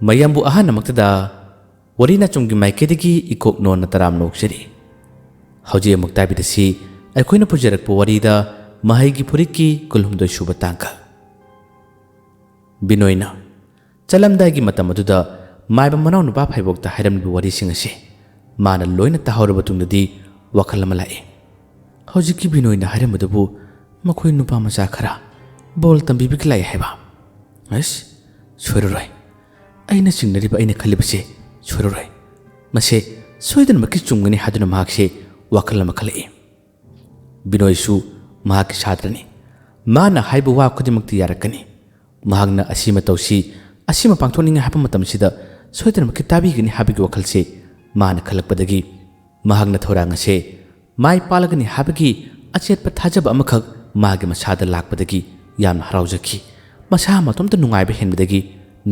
mayambu ahan namaktada warina chunggi maikedigi ikok non taram noksiri hauji amuk tabidasi aikoina pujarakpu warida mahaigi puriki kulhumdoi suba tangka binoina chalamdagi matam aduda maiba manau nupa phaibokta hairambi wari singase mana loina tahawraba tungdadi wakhal ama lae hauji binoina hairamadabu makhoi nupa macha khara bol tambibik lai haiba as soiroi aina singnariba aina khalibase soiroi mase soidan maki chungani haduna mahakse wakhal ama khalai binoisu mahak sadrani mana haiba wa khudimakti yarakani mahagna asima tausi asima pangthoninga hapa matamsida soidan maki tabigani habigi wakhalse mana khalakpadagi mahagna thorangase mai palagani habigi achetpa thajaba amakhak magi masada lakpadagi yamna haraujaki masa matomta nungaiba henbadagi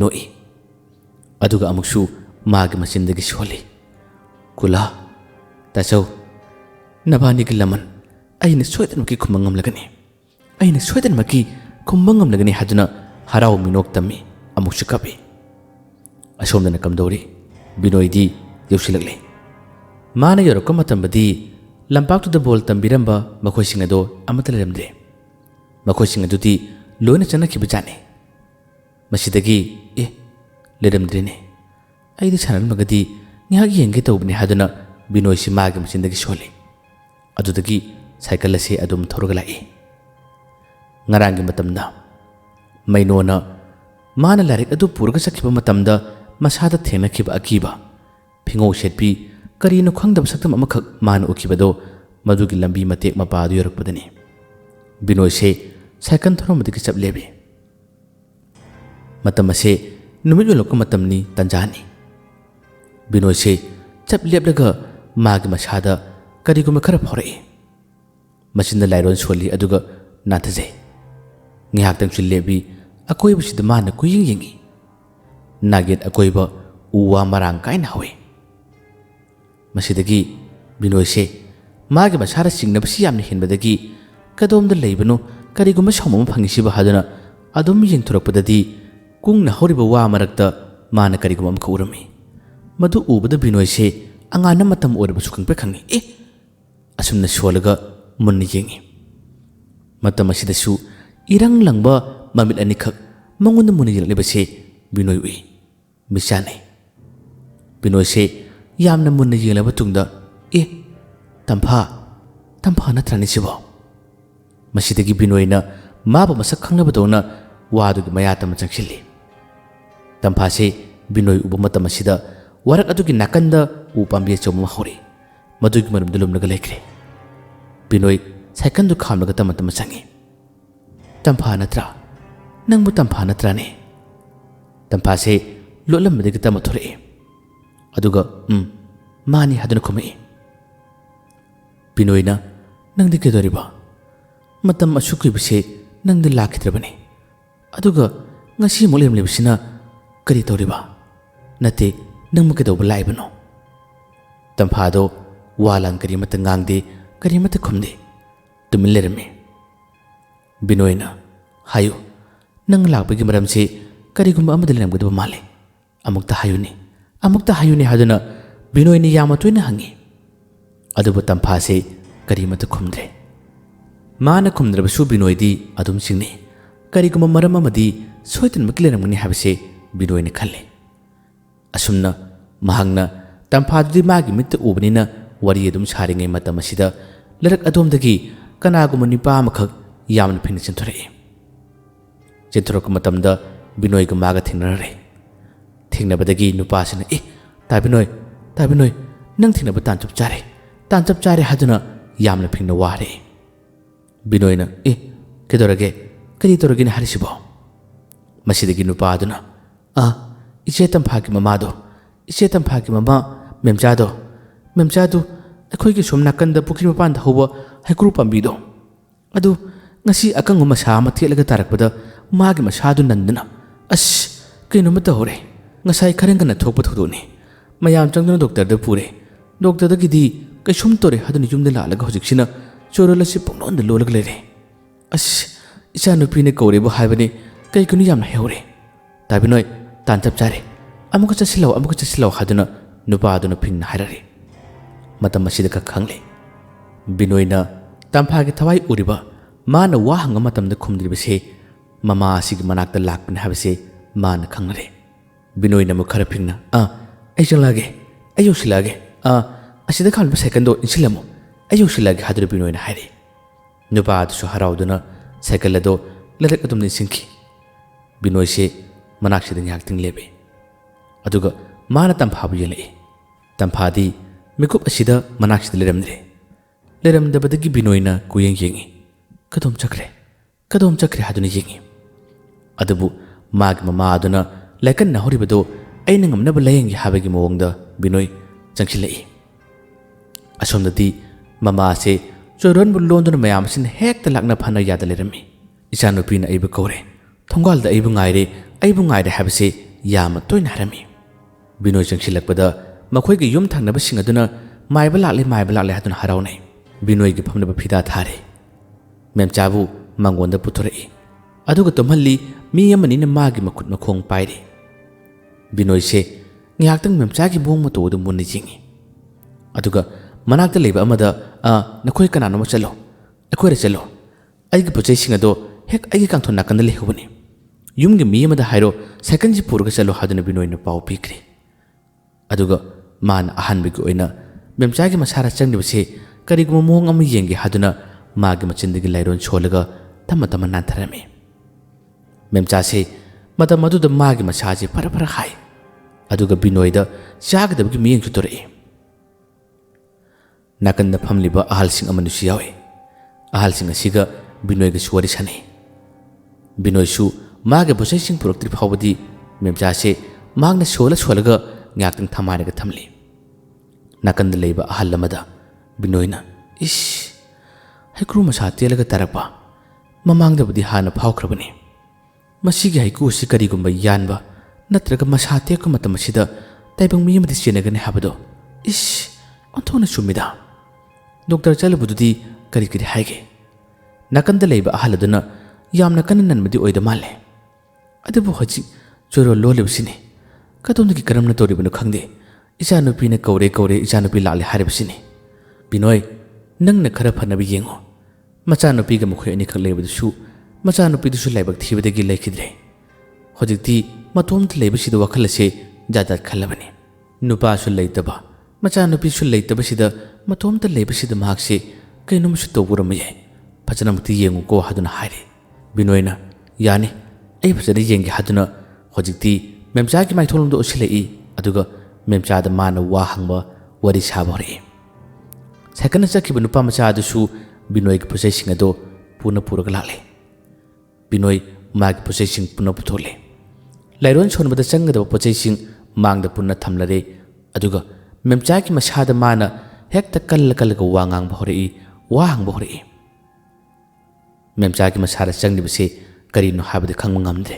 noi aduga amuksu magi masindagi soli kula tasau nabani gilaman aina soidan maki khumangam lagani aina soidan maki khumangam lagani haduna harau minok tammi amuksu kabi asomdana kamdori binoidi yausilakle mana yorokka matambadi lampaktuda bol tambiramba makhoising ado amata leramdre makhoising adudi loina chanakhiba jane masidagi leramdrene aidi sanalmagadi ngihak yenge tawbni haduna binoisi magi masindagi soli adudagi cycle ase adum thorga lai ngarangi matamda mainona mana larik adu purga sakhiba matamda masada thengakhiba akiba phingau setpi karino khangdab saktam amakhak mana ukibado madugi lambi matek mapa du yorakpadani binoise cycle thoromadi chaplebe matam ase numit yolokka matamni tanjani binoise chapleblaga magi masada kariguma khara phore masinda lairon soli aduga nathaje ngihaktang chilebi akoiba sida mana kuying yingi naget akoiba uwa marang kaina hawe masidagi binoise magi masara singnabsi yamna henbadagi kadomda leibano kariguma somam phangisiba haduna adum yingthurakpadadi kungna horiba wa marakta mana kariguma amka urami madu ubada binoise angana matam orba sukang pekhangi asumna solaga munni yengi matam asidasu irang langba mamit anikak mangunda munni yelibase binoi ui misane binoise yamna munni yelaba tungda tampha natrani sibo masidagi binoina maba masak khangnabadona wadugi mayatam changsilli tampha se binoi uba matam asida warak adugi nakanda upambi chomma hori madugi marum dulumnaga lekre binoi cycle du khamlaga tamatam changi tampha natra nangbu tampha natrane tampha se lolam medagi tamathore aduga mani haduna khumai binoina nangdi kedoriba matam asukui bise nangdi lakhidrabane aduga ngasi molem lebsina kari toriba nate nangmu kedoba laibano tampha do walang kari mata ngangde kari mata khumde tumilerme binoina hayo nang lakpagi maramse karigumba amada leramgadaba male amukta hayuni haduna binoini yamatoina hangi aduba tampha se kari mata khumdre mana khumdrabasu binoidi adum singni karigumba maram amadi soitan makleramgani habse binoini khalle asumna mahangna tampha dudi magi mitta ubnina wari adum saringai matam asida larak adomdagi kanaguma nipa amakhak yamna phingna chenthorok matamda binoi ga maga thingnare thingnabadagi nupasina tabinoi nang thingnaba tanchap chare haduna yamna phingna ware binoina kedorage kari toragina harisibo masidagi nupa aduna iche tamphagi mamado iche tamphagi mama memchado akhoi gi somna kanda pukri mapan da hoba haikru pambido adu ngasi akang masa ma thelaga tarakpada magi masadu nandana kaino mata hore ngasai kharengana thokpa thodone mayam changduna doctor da pure doctor da gidi kaisum tore haduni jumda lalaga hojiksina chorolasi pungnon da lolag lere isa nupi ne kore bo haibane kai kunu yamna heure tabinoi tanchap chare ꯑꯃꯨꯛꯀ ꯆꯠꯁꯤꯜꯂꯧ ꯍꯥꯏꯗꯨꯅ ꯅꯨꯄꯥꯗꯨꯅ ꯐꯤꯡꯅ ꯍꯥꯏꯔꯛꯏ꯫ ꯃꯇꯝ ꯑꯁꯤꯗ ꯈꯪꯂꯦ ꯕꯤꯅꯣꯏꯅ ꯇꯝꯐꯥꯒꯤ ꯊꯋꯥꯏ ꯎꯔꯤꯕ ꯃꯥꯅ ꯋꯥ ꯍꯪꯕ ꯃꯇꯝꯗ ꯈꯨꯝꯗ꯭ꯔꯤꯕꯁꯦ ꯃꯃꯥ ꯑꯁꯤꯒꯤ ꯃꯅꯥꯛꯇ ꯂꯥꯛꯄꯅꯤ ꯍꯥꯏꯕꯁꯦ ꯃꯥꯅ ꯈꯪꯂꯦ꯫ ꯕꯤꯅꯣꯏꯅ ꯑꯃꯨꯛ ꯈꯔ ꯐꯤꯡꯅ ꯑꯩ ꯆꯪꯂꯛꯑꯒꯦ, ꯑꯩ ꯌꯧꯁꯤꯜꯂꯛꯑꯒꯦ, ꯑꯁꯤꯗ ꯈꯥꯝꯕ ꯁꯥꯏꯀꯜꯗꯣ ꯏꯟꯁꯤꯜꯂꯝꯃꯨ, ꯑꯩ ꯌꯧꯁꯤꯜꯂꯛꯑꯒꯦ ꯍꯥꯏꯗꯨꯅ ꯕꯤꯅꯣꯏꯅ ꯍꯥꯏꯔꯦ꯫ ꯅꯨꯄꯥ ꯑꯗꯨꯁꯨ ꯍꯔꯥꯎꯗꯨꯅ ꯁꯥꯏꯀꯜ ꯑꯗꯣ ꯂꯩꯔꯛ ꯑꯗꯨꯝ ꯏꯟꯁꯤꯟꯈꯤ꯫ ꯕꯤꯅꯣꯏꯁꯦ ꯃꯅꯥꯛꯁꯤꯗ ꯉꯥꯏꯍꯥꯛꯇꯪ ꯂꯦꯞꯄꯦ꯫ ꯑꯗꯨꯒ ꯃꯥꯅ ꯇꯝꯐꯥꯕꯨ ꯌꯦꯡꯂꯛꯏ꯫ ꯇꯝꯐꯥꯗꯤ ꯃꯤꯀꯨꯞ ꯑꯁꯤꯗ ꯃꯅꯥꯛꯁꯤꯗ ꯂꯩꯔꯝꯗ꯭ꯔꯦ꯫ ꯂꯩꯔꯝꯗꯕꯗꯒꯤ ꯕꯤꯅꯣꯏꯅ ꯀꯨꯌꯦꯡ ꯌꯦꯡꯉꯤ꯫ ꯀꯗꯣꯝ ꯆꯠꯈ꯭ꯔꯦ ꯍꯥꯏꯗꯨꯅ ꯌꯦꯡꯉꯤ꯫ ꯑꯗꯨꯕꯨ ꯃꯥꯒꯤ ꯃꯃꯥ ꯑꯗꯨꯅ ꯂꯥꯏꯀꯟꯅꯍꯧꯔꯤꯕꯗꯣ ꯑꯩꯅ ꯉꯝꯅꯕ ꯂꯥꯌꯦꯡꯒꯦ ꯍꯥꯏꯕꯒꯤ ꯃꯑꯣꯡꯗ ꯕꯤꯅꯣꯏ ꯆꯪꯁꯤꯜꯂꯛꯏ꯫ ꯑꯁꯣꯝꯗꯗꯤ ꯃꯃꯥꯁꯦ ꯆꯣꯏꯔꯣꯟꯕꯨ ꯂꯣꯟꯗꯨꯅ ꯃꯌꯥꯝ ꯑꯁꯤꯅ ꯍꯦꯛꯇ ꯂꯥꯛꯅ ꯐꯅ ꯌꯥꯗ ꯂꯩꯔꯝꯃꯤ꯫ ꯏꯆꯥꯅꯨꯄꯤꯅ ꯑꯩꯕꯨ ꯀꯧꯔꯦ, ꯊꯣꯡꯒꯥꯜꯗ ꯑꯩꯕꯨ ꯉꯥꯏꯔꯦ ꯍꯥꯏꯕꯁꯦ ꯌꯥꯝꯅ ꯇꯣꯏꯅ ꯍꯥꯏꯔꯝꯃꯤ꯫ ꯕꯤꯅꯣꯏ ꯆꯪꯁꯤꯜꯂꯛꯄꯗ ꯃꯈꯣꯏꯒꯤ ꯌꯨꯝ ꯊꯪꯅꯕꯁꯤꯡ ꯑꯗꯨꯅ ꯃꯥꯏꯕ ꯂꯥꯛꯂꯦ ꯍꯥꯏꯗꯨꯅ ꯍꯔꯥꯎꯅꯩ꯫ ꯕꯤꯅꯣꯏꯒꯤ ꯐꯝꯅꯕ ꯐꯤꯗꯥ ꯊꯥꯔꯦ꯫ ꯃꯦꯝꯆꯥꯕꯨ ꯃꯥꯡꯒꯣꯟꯗ ꯄꯨꯊꯣꯔꯛꯏ꯫ ꯑꯗꯨꯒ ꯇꯨꯝꯍꯜꯂꯤ꯫ ꯃꯤ ꯑꯃꯅꯤꯅ ꯃꯥꯒꯤ ꯃꯈꯨꯠ ꯃꯈꯣꯡ ꯄꯥꯏꯔꯤ꯫ ꯕꯤꯅꯣꯏꯁꯦ ꯉꯥꯏꯍꯥꯛꯇꯪ ꯃꯦꯝꯆꯥꯒꯤ ꯃꯑꯣꯡ ꯃꯇꯧ ꯑꯗꯨ ꯃꯨꯟꯅ ꯌꯦꯡꯉꯤ꯫ ꯑꯗꯨꯒ ꯃꯅꯥꯛꯇ ꯂꯩꯕ ꯑꯃꯗ ꯅꯈꯣꯏ ꯀꯅꯥꯅꯣꯃ ꯆꯠꯂꯣ, ꯑꯩꯈꯣꯏꯗ ꯆꯠꯂꯣ, ꯑꯩꯒꯤ ꯄꯣꯠꯆꯩꯁꯤꯡ ꯑꯗꯣ ꯍꯦꯛ ꯑꯩꯒꯤ ꯀꯥꯡꯊꯣꯟ ꯅꯥꯀꯟꯗ ꯂꯩꯍꯧꯕꯅꯤ, ꯌꯨꯝꯒꯤ ꯃꯤ ꯑꯃꯗ ꯍꯥꯏꯔꯣ ꯁꯥꯏꯀꯜꯁꯤ ꯄꯨꯔꯒ ꯆꯠꯂꯣ ꯍꯥꯏꯗꯨꯅ ꯕꯤꯅꯣꯏꯅ ꯄꯥꯎ ꯄꯤꯈ꯭ꯔꯦ꯫ ꯑꯗꯨꯒ ꯃꯥꯅ ꯑꯍꯥꯟꯕꯒꯤ ꯑꯣꯏꯅ ꯃꯦꯝꯆꯥꯒꯤ ꯃꯁꯥꯗ ꯆꯪꯂꯤꯕꯁꯦ ꯀꯔꯤꯒꯨꯝꯕ ꯃꯑꯣꯡ ꯑꯃ ꯌꯦꯡꯒꯦ ꯍꯥꯏꯗꯨꯅ ꯃꯥꯒꯤ ꯃꯆꯤꯟꯗꯒꯤ ꯂꯥꯏꯔꯣꯟ ꯁꯣꯜꯂꯒ ꯇꯞꯅ ꯇꯞꯅ ꯅꯥꯟꯊꯔꯝꯃꯤ꯫ ꯃꯦꯝꯆꯥꯁꯦ ꯃꯇꯝ ꯑꯗꯨꯗ ꯃꯥꯒꯤ ꯃꯁꯥꯁꯦ ꯐꯔ ꯍꯥꯏ꯫ ꯑꯗꯨꯒ ꯕꯤꯅꯣꯏꯗ ꯆꯥꯒꯗꯕꯒꯤ ꯃꯤꯠꯌꯦꯡꯁꯨ ꯇꯧꯔꯛꯏ꯫ ꯅꯥꯀꯟꯗ ꯐꯝꯂꯤꯕ ꯑꯍꯜꯁꯤꯡ ꯑꯃꯅꯁꯨ ꯌꯥꯎꯏ꯫ ꯑꯍꯜꯁꯤꯡ ꯑꯁꯤꯒ ꯕꯤꯅꯣꯏꯒꯁꯨ ꯋꯥꯔꯤ ꯁꯥꯟꯅꯩ꯫ ꯕꯤꯅꯣꯏꯁꯨ ꯃꯥꯒꯤ ꯄꯣꯠꯆꯩꯁꯤꯡ ꯄꯨꯔꯛꯇ꯭ꯔꯤ ꯐꯥꯎꯕꯗꯤ ꯃꯦꯝꯆꯥꯁꯦ ꯃꯍꯥꯛꯅ ꯁꯣꯜꯂꯒ ꯉꯥꯏꯍꯥꯛꯇꯪ ꯊꯃꯥꯏꯔꯒ ꯊꯝꯂꯤ꯫ ꯅꯥꯀꯟꯗ ꯂꯩꯕ ꯑꯍꯜ ꯑꯃꯗ ꯕꯤꯅꯣꯏꯅ ꯍꯩꯀ꯭ꯔꯨ ꯃꯁꯥ ꯇꯦꯜꯂꯒ ꯇꯥꯔꯛꯄ, ꯃꯃꯥꯡꯗꯕꯨꯗꯤ ꯍꯥꯟꯅ ꯐꯥꯎꯈ꯭ꯔꯕꯅꯤ, ꯃꯁꯤꯒꯤ ꯍꯩꯀ꯭ꯔꯨ ꯑꯁꯤ ꯀꯔꯤꯒꯨꯝꯕ ꯌꯥꯟꯕ ꯅꯠꯇ꯭ꯔꯒ ꯃꯁꯥ ꯇꯦꯛꯄ ꯃꯇꯝ ꯑꯁꯤꯗ ꯇꯥꯏꯕꯪ ꯃꯤ ꯑꯃꯗꯤ ꯆꯦꯟꯅꯒꯅꯤ ꯍꯥꯏꯕꯗꯣ ꯑꯣꯟꯊꯣꯛꯅ ꯆꯨꯝꯃꯤꯗ꯫ ꯗꯣꯛꯇꯔ ꯆꯠꯂꯨꯕꯗꯨꯗꯤ ꯀꯔꯤ ꯍꯥꯏꯒꯦ? ꯅꯥꯀꯟꯗ ꯂꯩꯕ ꯑꯍꯜ ꯑꯗꯨꯅ ꯌꯥꯝꯅ ꯀꯟꯅ ꯅꯟꯕꯗꯤ ꯑꯣꯏꯗ ꯃꯥꯜꯂꯦ, ꯑꯗꯨꯕꯨ ꯍꯧꯖꯤꯛ ꯆꯣꯏꯔꯣꯜ ꯂꯣꯜꯂꯤꯕꯁꯤꯅꯤ, ꯀꯗꯣꯝꯗꯒꯤ ꯀꯔꯝꯅ ꯇꯧꯔꯤꯕꯅꯣ ꯈꯪꯗꯦ, ꯏꯆꯥꯅꯨꯄꯤꯅ ꯀꯧꯔꯦ ꯏꯆꯥꯅꯨꯄꯤ ꯂꯥꯛꯂꯦ ꯍꯥꯏꯔꯤꯕꯁꯤꯅꯤ꯫ ꯕꯤꯅꯣꯏ, ꯅꯪꯅ ꯈꯔ ꯐꯅꯕ ꯌꯦꯡꯉꯨ, ꯃꯆꯥꯅꯨꯄꯤꯒ ꯃꯈꯣꯏ ꯑꯅꯤꯈꯛ ꯂꯩꯕꯗꯨꯁꯨ ꯃꯆꯥꯅꯨꯄꯤꯗꯨꯁꯨ ꯂꯥꯏꯕꯛ ꯊꯤꯕꯗꯒꯤ ꯂꯩꯈꯤꯗ꯭ꯔꯦ꯫ ꯍꯧꯖꯤꯛꯇꯤ ꯃꯇꯣꯝꯇ ꯂꯩꯕꯁꯤꯗ ꯋꯥꯈꯜ ꯑꯁꯦ ꯖꯥꯠ ꯈꯜꯂꯕꯅꯤ꯫ ꯅꯨꯄꯥꯁꯨ ꯂꯩꯇꯕ, ꯃꯆꯥꯅꯨꯄꯤꯁꯨ ꯂꯩꯇꯕꯁꯤꯗ ꯃꯇꯣꯝꯇ ꯂꯩꯕꯁꯤꯗ ꯃꯍꯥꯛꯁꯦ ꯀꯩꯅꯣꯝꯁꯨ ꯇꯧꯕꯔꯝꯕ ꯌꯥꯏ, ꯐꯖꯅꯃꯛꯇꯤ ꯌꯦꯡꯉꯨꯀꯣ ꯍꯥꯏꯗꯨꯅ ꯍꯥꯏꯔꯦ꯫ ꯕꯤꯅꯣꯏꯅ ꯌꯥꯅꯤ, ꯑꯩ ꯐꯖꯅ ꯌꯦꯡꯒꯦ ꯍꯥꯏꯗꯨꯅ ꯍꯧꯖꯤꯛꯇꯤ ꯃꯦꯝꯆꯥꯒꯤ ꯃꯥꯏꯊꯣꯡꯂꯣꯝꯗ ꯑꯣꯟꯁꯤꯜꯂꯛꯏ꯫ ꯑꯗꯨꯒ ꯃꯦꯝꯆꯥꯗ ꯃꯥꯅ ꯋꯥ ꯍꯪꯕ ꯋꯥꯔꯤ ꯁꯥꯕ ꯍꯧꯔꯛꯏ꯫ ꯁꯥꯏꯀꯜꯅ ꯆꯠꯈꯤꯕ ꯅꯨꯄꯥ ꯃꯆꯥ ꯑꯗꯨꯁꯨ ꯕꯤꯅꯣꯏꯒꯤ ꯄꯣꯠꯆꯩꯁꯤꯡ ꯑꯗꯣ ꯄꯨꯔꯒ ꯂꯥꯛꯂꯦ꯫ ꯕꯤꯅꯣꯏ ꯃꯥꯒꯤ ꯄꯣꯠꯆꯩꯁꯤꯡ ꯄꯨꯟꯅ ꯄꯨꯊꯣꯛꯂꯦ꯫ ꯂꯥꯏꯔꯣꯟ ꯁꯣꯟꯕꯗ ꯆꯪꯒꯗꯕ ꯄꯣꯠꯆꯩꯁꯤꯡ ꯃꯥꯡꯗ ꯄꯨꯟꯅ ꯊꯝꯂꯔꯦ꯫ ꯑꯗꯨꯒ ꯃꯦꯝꯆꯥꯒꯤ ꯃꯁꯥꯗ ꯃꯥꯅ ꯍꯦꯛꯇ ꯀꯜꯂꯒ ꯋꯥ ꯉꯥꯡꯕ ꯍꯧꯔꯛꯏ, ꯋꯥ ꯍꯪꯕ ꯍꯧꯔꯛꯏ꯫ ꯃꯦꯝꯆꯥꯒꯤ ꯃꯁꯥꯗ ꯆꯪꯂꯤꯕꯁꯦ ꯀꯔꯤꯅꯣ ꯍꯥꯏꯕꯗꯤ ꯈꯪꯕ ꯉꯝꯗ꯭ꯔꯦ꯫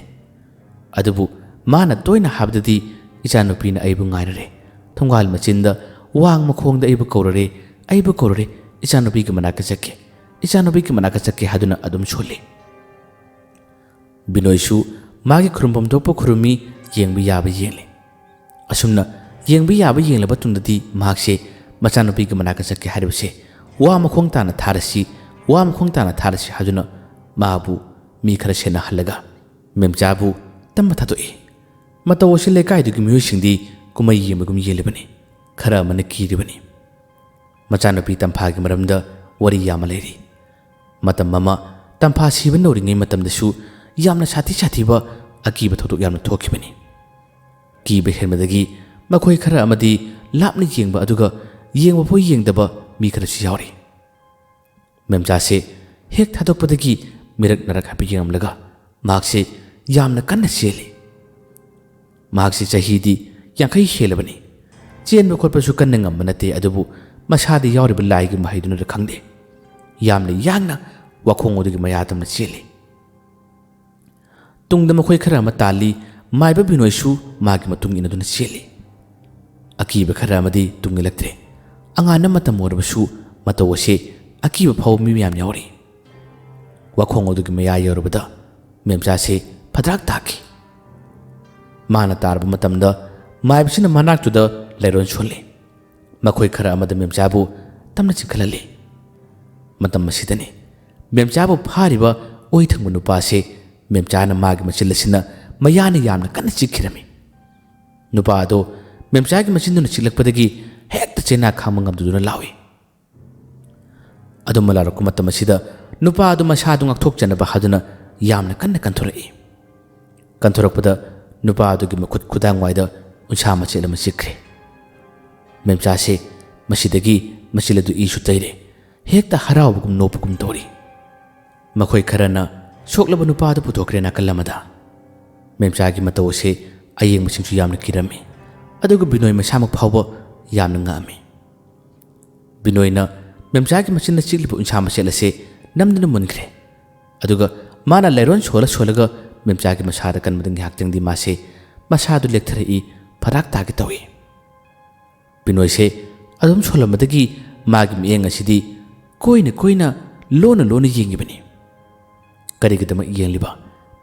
ꯑꯗꯨꯕꯨ ꯃꯥꯅ ꯇꯣꯏꯅ ꯍꯥꯏꯕꯗꯗꯤ ꯏꯆꯥꯅꯨꯄꯤꯅ ꯑꯩꯕꯨ ꯉꯥꯏꯔꯔꯦ, ꯊꯣꯡꯒꯥꯜ ꯃꯆꯤꯟꯗ ꯋꯥꯡ ꯃꯈꯣꯡꯗ ꯑꯩꯕꯨ ꯀꯧꯔꯔꯦ, ꯏꯆꯥꯅꯨꯄꯤꯒꯤ ꯃꯅꯥꯛꯇ ꯆꯠꯀꯦ ꯍꯥꯏꯗꯨꯅ ꯑꯗꯨꯝ ꯁꯣꯜꯂꯤ꯫ ꯕꯤꯅꯣꯏꯁꯨ ꯃꯥꯒꯤ ꯈꯨꯔꯨꯝꯐꯝ ꯊꯣꯛꯄ ꯈꯨꯔꯨꯝꯃꯤ, ꯌꯦꯡꯕ ꯌꯥꯕ ꯌꯦꯡꯂꯤ꯫ ꯑꯁꯨꯝꯅ ꯌꯦꯡꯕ ꯌꯥꯕ ꯌꯦꯡꯂꯕ ꯇꯨꯡꯗꯗꯤ ꯃꯍꯥꯛꯁꯦ ꯃꯆꯥꯅꯨꯄꯤꯒꯤ ꯃꯅꯥꯛꯇ ꯆꯠꯀꯦ ꯍꯥꯏꯔꯤꯕꯁꯦ ꯋꯥ ꯃꯈꯣꯡ ꯇꯥꯅ ꯊꯥꯔꯁꯤ ꯍꯥꯏꯗꯨꯅ ꯃꯥꯕꯨ ꯃꯤ ꯈꯔ ꯁꯦꯟꯅꯍꯜꯂꯒ ꯃꯦꯝꯆꯥꯕꯨ ꯇꯝꯕ ꯊꯥꯗꯣꯛꯏ꯫ ꯃꯇꯧ ꯑꯁꯤ ꯂꯩꯀꯥꯏꯗꯨꯒꯤ ꯃꯤꯑꯣꯏꯁꯤꯡꯗꯤ ꯀꯨꯝꯍꯩ ꯌꯦꯡꯕꯒꯨꯝ ꯌꯦꯡꯂꯤꯕꯅꯤ, ꯈꯔ ꯑꯃꯅ ꯀꯤꯔꯤꯕꯅꯤ꯫ ꯃꯆꯥꯅꯨꯄꯤ ꯇꯝꯐꯥꯒꯤ ꯃꯔꯝꯗ ꯋꯥꯔꯤ ꯌꯥꯝꯅ ꯂꯩꯔꯤ꯫ ꯃꯇꯝ ꯑꯃ ꯇꯝꯐꯥ ꯁꯤꯕ ꯅꯧꯔꯤꯉꯩ ꯃꯇꯝꯗꯁꯨ ꯌꯥꯝꯅ ꯁꯥꯊꯤꯕ ꯑꯀꯤꯕ ꯊꯧꯗꯣꯛ ꯌꯥꯝꯅ ꯊꯣꯛꯈꯤꯕꯅꯤ꯫ ꯀꯤꯕ ꯍꯦꯟꯕꯗꯒꯤ ꯃꯈꯣꯏ ꯈꯔ ꯑꯃꯗꯤ ꯂꯥꯞꯅ ꯌꯦꯡꯕ ꯑꯗꯨꯒ ꯌꯦꯡꯕꯐꯥꯎ ꯌꯦꯡꯗꯕ ꯃꯤ ꯈꯔꯁꯨ ꯌꯥꯎꯔꯤ꯫ ꯃꯦꯝꯆꯥꯁꯦ ꯍꯦꯛ ꯊꯥꯗꯣꯛꯄꯗꯒꯤ ꯃꯤꯔꯛ ꯍꯥꯏꯐꯦꯠ ꯌꯦꯡꯂꯝꯂꯒ ꯃꯍꯥꯛꯁꯦ ꯌꯥꯝꯅ ꯀꯟꯅ ꯆꯦꯜꯂꯤ꯫ ꯃꯍꯥꯛꯁꯦ ꯆꯍꯤꯗꯤ 50 ꯍꯦꯜꯂꯕꯅꯤ꯫ ꯆꯦꯟꯕ ꯈꯣꯠꯄꯁꯨ ꯀꯟꯅ ꯉꯝꯕ ꯅꯠꯇꯦ, ꯑꯗꯨꯕꯨ ꯃꯁꯥꯗ ꯌꯥꯎꯔꯤꯕ ꯂꯥꯏꯒꯤ ꯃꯍꯩꯗꯨꯅꯔ ꯈꯪꯗꯦ, ꯌꯥꯝꯅ ꯌꯥꯡꯅ ꯋꯥꯈꯣꯡ ꯑꯗꯨꯒꯤ ꯃꯌꯥ ꯇꯝꯅ ꯆꯦꯜꯂꯤ꯫ ꯇꯨꯡꯗ ꯃꯈꯣꯏ ꯈꯔ ꯑꯃ ꯇꯥꯜꯂꯤ꯫ ꯃꯥꯏꯕ ꯕꯤꯅꯣꯏꯁꯨ ꯃꯥꯒꯤ ꯃꯇꯨꯡ ꯏꯟꯅꯗꯨꯅ ꯆꯦꯜꯂꯤ꯫ ꯑꯀꯤꯕ ꯈꯔ ꯑꯃꯗꯤ ꯇꯨꯡꯏꯜꯂꯛꯇ꯭ꯔꯦ꯫ ꯑꯉꯥꯟꯕ ꯃꯇꯝ ꯑꯣꯏꯔꯕꯁꯨ ꯃꯇꯧ ꯑꯁꯤ ꯑꯀꯤꯕ ꯐꯥꯎꯕ ꯃꯤ ꯃꯌꯥꯝ ꯌꯥꯎꯔꯤ꯫ ꯋꯥꯈꯣꯡ ꯑꯗꯨꯒꯤ ꯃꯌꯥ ꯌꯧꯔꯕꯗ ꯃꯦꯝꯆꯥꯁꯦ ꯐꯗ꯭ꯔꯥꯛ ꯇꯥꯈꯤ꯫ ꯃꯥꯅ ꯇꯥꯔꯕ ꯃꯇꯝꯗ ꯃꯥꯏꯕꯁꯤꯅ ꯃꯅꯥꯛꯇꯨꯗ ꯂꯩꯔꯣꯟ ꯁꯣꯜꯂꯤ ꯃꯈꯣꯏ ꯈꯔ ꯑꯃꯗ ꯃꯦꯝꯆꯥꯕꯨ ꯇꯝꯅ ꯆꯤꯡꯈꯠꯍꯜꯂꯤ ꯃꯇꯝ ꯑꯁꯤꯗꯅꯤ ꯃꯦꯝꯆꯥꯕꯨ ꯐꯥꯔꯤꯕ ꯑꯣꯏ ꯊꯪꯕ ꯅꯨꯄꯥꯁꯤ ꯃꯦꯝꯆꯥꯅ ꯃꯥꯒꯤ ꯃꯆꯤꯜ ꯑꯁꯤꯅ ꯃꯌꯥꯅ ꯌꯥꯝꯅ ꯀꯟꯅ ꯆꯤꯛꯈꯤꯔꯝꯃꯤ ꯅꯨꯄꯥ ꯑꯗꯣ ꯃꯦꯝꯆꯥꯒꯤ ꯃꯆꯤꯟꯗꯨꯅ ꯆꯤꯛꯂꯛꯄꯗꯒꯤ ꯍꯦꯛꯇ ꯆꯦꯅꯥ ꯈꯥꯡꯕ ꯉꯝꯗꯨꯅ ꯂꯥꯎꯏ ꯑꯗꯨꯝꯕ ꯂꯥꯎꯔꯛꯄ ꯃꯇꯝ ꯑꯁꯤꯗ ꯅꯨꯄꯥ ꯑꯗꯨ ꯃꯁꯥꯗꯨ ꯉꯥꯛꯊꯣꯛꯆꯅꯕ ꯍꯥꯏꯗꯨꯅ ꯌꯥꯝꯅ ꯀꯟꯅ ꯀꯟꯊꯣꯔꯛꯏ ꯀꯟꯊꯣꯔꯛꯄꯗ ꯅꯨꯄꯥ ꯑꯗꯨꯒꯤ ꯃꯈꯨꯠ ꯈꯨꯗꯥꯡꯋꯥꯏꯗ ꯎꯟꯁꯥ ꯃꯆꯦꯠ ꯑꯃ ꯆꯤꯛꯈ꯭ꯔꯦ ꯃꯦꯝꯆꯥꯁꯦ ꯃꯁꯤꯗꯒꯤ ꯃꯆꯤꯜ ꯑꯗꯨ ꯏꯁꯨ ꯇꯩꯔꯦ ꯍꯦꯛꯇ ꯍꯔꯥꯎꯕꯒꯨꯝ ꯅꯣꯛꯄꯒꯨꯝ ꯇꯧꯔꯤ ꯃꯈꯣꯏ ꯈꯔꯅ ꯁꯣꯛꯂꯕ ꯅꯨꯄꯥꯗꯨ ꯄꯨꯊꯣꯛꯈ꯭ꯔꯦ ꯅꯥꯀꯜ ꯑꯃꯗ ꯃꯦꯝꯆꯥꯒꯤ ꯃꯇꯧ ꯑꯁꯤ ꯑꯌꯦꯡꯕꯁꯤꯡꯁꯨ ꯌꯥꯝꯅ ꯀꯤꯔꯝꯃꯤ ꯑꯗꯨꯒ ꯕꯤꯅꯣꯏ ꯃꯁꯥꯃꯛ ꯐꯥꯎꯕ ꯌꯥꯝꯅ ꯉꯛꯑꯝꯃꯤ ꯕꯤꯅꯣꯏꯅ ꯃꯦꯝꯆꯥꯒꯤ ꯃꯆꯤꯟꯅ ꯆꯤꯛꯂꯤꯕ ꯎꯟꯁꯥ ꯃꯆꯦꯠ ꯑꯁꯤ ꯅꯝꯗꯨꯅ ꯃꯨꯟꯈ꯭ꯔꯦ ꯑꯗꯨꯒ ꯃꯥꯅ ꯂꯩꯔꯣꯟ ꯁꯣꯜꯂꯒ ꯃꯦꯝꯆꯥꯒꯤ ꯃꯁꯥꯗ ꯀꯟꯕꯗ ꯉꯥꯏꯍꯥꯛꯇꯪꯗꯤ ꯃꯥꯁꯦ ꯃꯁꯥꯗꯨ ꯂꯦꯛꯊꯔꯛꯏ ꯐꯔꯥꯛ ꯇꯥꯒꯦ ꯇꯧꯏ ꯕꯤꯅꯣꯏꯁꯦ ꯑꯗꯨꯝ ꯁꯣꯜꯂꯝꯕꯗꯒꯤ ꯃꯥꯒꯤ ꯃꯤꯠꯌꯦꯡ ꯑꯁꯤꯗꯤ ꯀꯣꯏꯅ ꯂꯣꯟꯅ ꯌꯦꯡꯉꯤꯕꯅꯤ ꯀꯔꯤꯒꯤꯗꯃꯛ ꯌꯦꯡꯂꯤꯕ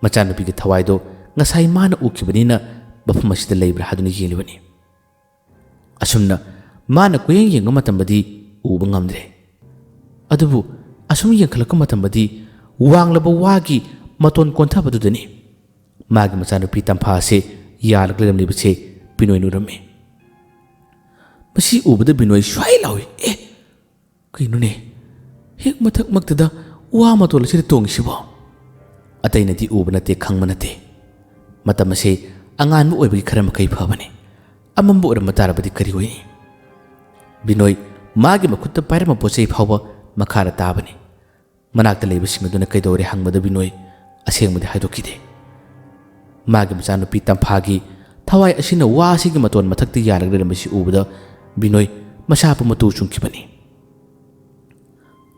ꯃꯆꯥꯅꯨꯄꯤꯒꯤ ꯊꯋꯥꯏꯗꯣ ꯉꯁꯥꯏ ꯃꯥꯅ ꯎꯈꯤꯕꯅꯤꯅ ꯃꯐꯝ ꯑꯁꯤꯗ ꯂꯩꯕ꯭ꯔꯥ ꯍꯥꯏꯗꯨꯅ ꯌꯦꯡꯂꯤꯕꯅꯤ ꯑꯁꯨꯝꯅ ꯃꯥꯅ ꯀꯨꯌꯦꯡ ꯌꯦꯡꯕ ꯃꯇꯝꯗꯗꯤ ꯎꯕ ꯉꯝꯗ꯭ꯔꯦ ꯑꯗꯨꯕꯨ ꯑꯁꯨꯝ ꯌꯦꯡꯈꯠꯂꯛꯄ ꯃꯇꯝꯗꯗꯤ ꯋꯥꯡꯂꯕ ꯋꯥꯒꯤ ꯃꯇꯣꯟ ꯀꯣꯟꯊꯕꯗꯨꯗꯅꯤ ꯃꯥꯒꯤ ꯃꯆꯥꯅꯨꯄꯤ ꯇꯝꯐꯥ ꯑꯁꯤ ꯌꯥꯜꯂꯒ ꯂꯩꯔꯝꯂꯤꯕꯁꯦ ꯕꯤꯅꯣꯏꯅ ꯎꯔꯝꯃꯤ ꯃꯁꯤ ꯎꯕꯗ ꯕꯤꯅꯣꯏ ꯁ꯭ꯋꯥꯏ ꯂꯥꯎꯏ ꯀꯩꯅꯣꯅꯦ ꯍꯦꯛ ꯃꯊꯛꯃꯛꯇꯗ ꯋꯥ ꯃꯇꯣꯜ ꯑꯁꯤꯗ ꯇꯣꯡꯉꯤꯁꯤꯕꯣ ꯑꯇꯩꯅꯗꯤ ꯎꯕ ꯅꯠꯇꯦ ꯈꯪꯕ ꯅꯠꯇꯦ ꯃꯇꯝ ꯑꯁꯤ ꯑꯉꯥꯟꯕ ꯑꯣꯏꯕꯒꯤ ꯈꯔ ꯃꯈꯩ ꯐꯕꯅꯤ ꯑꯃꯝꯕ ꯑꯣꯏꯔꯝꯕ ꯇꯥꯔꯕꯗꯤ ꯀꯔꯤ ꯑꯣꯏꯅꯤ ꯕꯤꯅꯣꯏ ꯃꯥꯒꯤ ꯃꯈꯨꯠꯇ ꯄꯥꯏꯔꯝꯕ ꯄꯣꯠ ꯆꯩ ꯐꯥꯎꯕ ꯃꯈꯥꯗ ꯇꯥꯕꯅꯤ ꯃꯅꯥꯛꯇ ꯂꯩꯕꯁꯤꯡ ꯑꯗꯨꯅ ꯀꯩꯗꯧꯔꯦ ꯍꯪꯕꯗ ꯕꯤꯅꯣꯏ ꯑꯁꯦꯡꯕꯗꯤ ꯍꯥꯏꯗꯣꯛꯈꯤꯗꯦ ꯃꯥꯒꯤ ꯃꯆꯥꯅꯨꯄꯤ ꯇꯝꯐꯥꯒꯤ ꯊꯋꯥꯏ ꯑꯁꯤꯅ ꯋꯥ ꯑꯁꯤꯒꯤ ꯃꯇꯣꯟ ꯃꯊꯛꯇ ꯌꯥꯜꯂꯒ ꯂꯩꯔꯝꯕꯁꯤ ꯎꯕꯗ ꯕꯤꯅꯣꯏ ꯃꯁꯥ ꯃꯇꯨ ꯆꯨꯡꯈꯤꯕꯅꯤ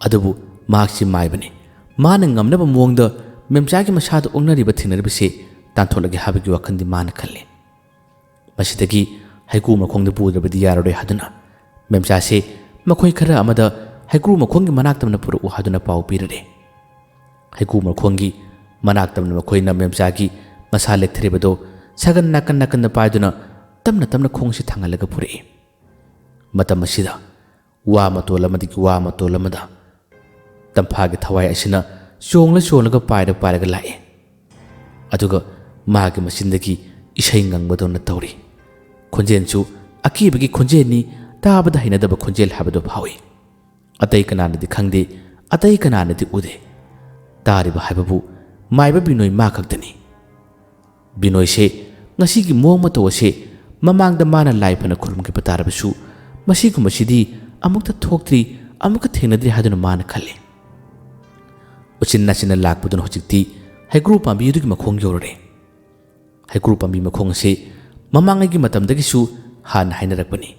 ꯑꯗꯨꯕꯨ ꯃꯍꯥꯛꯁꯤ ꯃꯥꯏꯕꯅꯤ ꯃꯥꯅ ꯉꯝꯅꯕ ꯃꯑꯣꯡꯗ ꯃꯦꯝꯆꯥꯒꯤ ꯃꯁꯥꯗ ꯑꯣꯛꯅꯔꯤꯕ ꯊꯦꯡꯅꯔꯤꯕꯁꯤ ꯇꯥꯟꯊꯣꯛꯂꯒꯦ ꯍꯥꯏꯕꯒꯤ ꯋꯥꯈꯜꯗꯤ ꯃꯥꯅ ꯈꯜꯂꯤ ꯃꯁꯤꯗꯒꯤ ꯍꯩꯀ꯭ꯔꯨ ꯃꯈꯣꯡꯗ ꯄꯨꯗ꯭ꯔꯕꯗꯤ ꯌꯥꯔꯔꯣꯏ ꯍꯥꯏꯗꯨꯅ ꯃꯦꯝꯆꯥꯁꯤ ꯃꯈꯣꯏ ꯈꯔ ꯑꯃꯗ ꯍꯩꯀ꯭ꯔꯨ ꯃꯈꯣꯡꯒꯤ ꯃꯅꯥꯛꯇꯝꯅ ꯄꯨꯔꯛꯎ ꯍꯥꯏꯗꯨꯅ ꯄꯥꯎ ꯄꯤꯔꯔꯦ ꯍꯩꯀ꯭ꯔꯨ ꯃꯈꯣꯡꯒꯤ ꯃꯅꯥꯛꯇꯝꯅ ꯃꯈꯣꯏꯅ ꯃꯦꯝꯆꯥꯒꯤ ꯃꯁꯥ ꯂꯦꯛꯊꯔꯤꯕꯗꯣ ꯁꯒꯟ ꯅꯥꯀꯟꯗ ꯄꯥꯏꯗꯨꯅ ꯇꯞꯅ ꯈꯣꯡꯁꯤ ꯊꯥꯡꯍꯜꯂꯒ ꯄꯨꯔꯛꯏ ꯃꯇꯝ ꯑꯁꯤꯗ ꯋꯥ ꯃꯇꯣꯜ ꯑꯃꯗꯒꯤ ꯋꯥ ꯃꯇꯣꯜ ꯑꯃꯗ ꯇꯝꯐꯥꯒꯤ ꯊꯋꯥꯏ ꯑꯁꯤꯅ ꯆꯣꯡꯂꯒ ꯄꯥꯏꯔꯒ ꯂꯥꯛꯏ ꯑꯗꯨꯒ ꯃꯥꯒꯤ ꯃꯆꯤꯟꯗꯒꯤ ꯏꯁꯩ ꯉꯪꯕꯗꯧꯅ ꯇꯧꯔꯤ ꯈꯣꯟꯖꯦꯜꯁꯨ ꯑꯀꯤꯕꯒꯤ ꯈꯣꯟꯖꯦꯜꯅꯤ ꯇꯥꯕꯗ ꯍꯩꯅꯗꯕ ꯈꯣꯟꯖꯦꯜ ꯍꯥꯏꯕꯗꯨ ꯐꯥꯎꯏ ꯑꯇꯩ ꯀꯅꯥꯅꯗꯤ ꯈꯪꯗꯦ ꯑꯇꯩ ꯀꯅꯥꯅꯗꯤ ꯎꯗꯦ ꯇꯥꯔꯤꯕ ꯍꯥꯏꯕꯕꯨ ꯃꯥꯏꯕ ꯕꯤꯅꯣꯏ ꯃꯥ ꯈꯛꯇꯅꯤ ꯕꯤꯅꯣꯏꯁꯦ ꯉꯁꯤꯒꯤ ꯃꯑꯣꯡ ꯃꯇꯧ ꯑꯁꯤ ꯃꯃꯥꯡꯗ ꯃꯥꯅ ꯂꯥꯏ ꯐꯅ ꯈꯨꯔꯨꯝꯈꯤꯕ ꯇꯥꯔꯕꯁꯨ ꯃꯁꯤꯒꯨꯝꯕꯁꯤꯗꯤ ꯑꯃꯨꯛꯇ ꯊꯣꯛꯇ꯭ꯔꯤ ꯑꯃꯨꯛꯀ ꯊꯦꯡꯅꯗ꯭ꯔꯤ ꯍꯥꯏꯗꯨꯅ ꯃꯥꯅ ꯈꯜꯂꯤ ꯎꯆꯤꯟ ꯅꯥꯆꯤꯟꯅ ꯂꯥꯛꯄꯗꯨꯅ ꯍꯧꯖꯤꯛꯇꯤ ꯍꯩꯀ꯭ꯔꯨ ꯄꯥꯝꯕꯤ ꯑꯗꯨꯒꯤ ꯃꯈꯣꯡ ꯌꯧꯔꯔꯦ ꯍꯩꯀ꯭ꯔꯨ ꯄꯥꯝꯕꯤ ꯃꯈꯣꯡ ꯑꯁꯤ ꯃꯃꯥꯡꯉꯩꯒꯤ ꯃꯇꯝꯗꯒꯤꯁꯨ ꯍꯥꯟꯅ ꯍꯥꯏꯅꯔꯛꯄꯅꯤ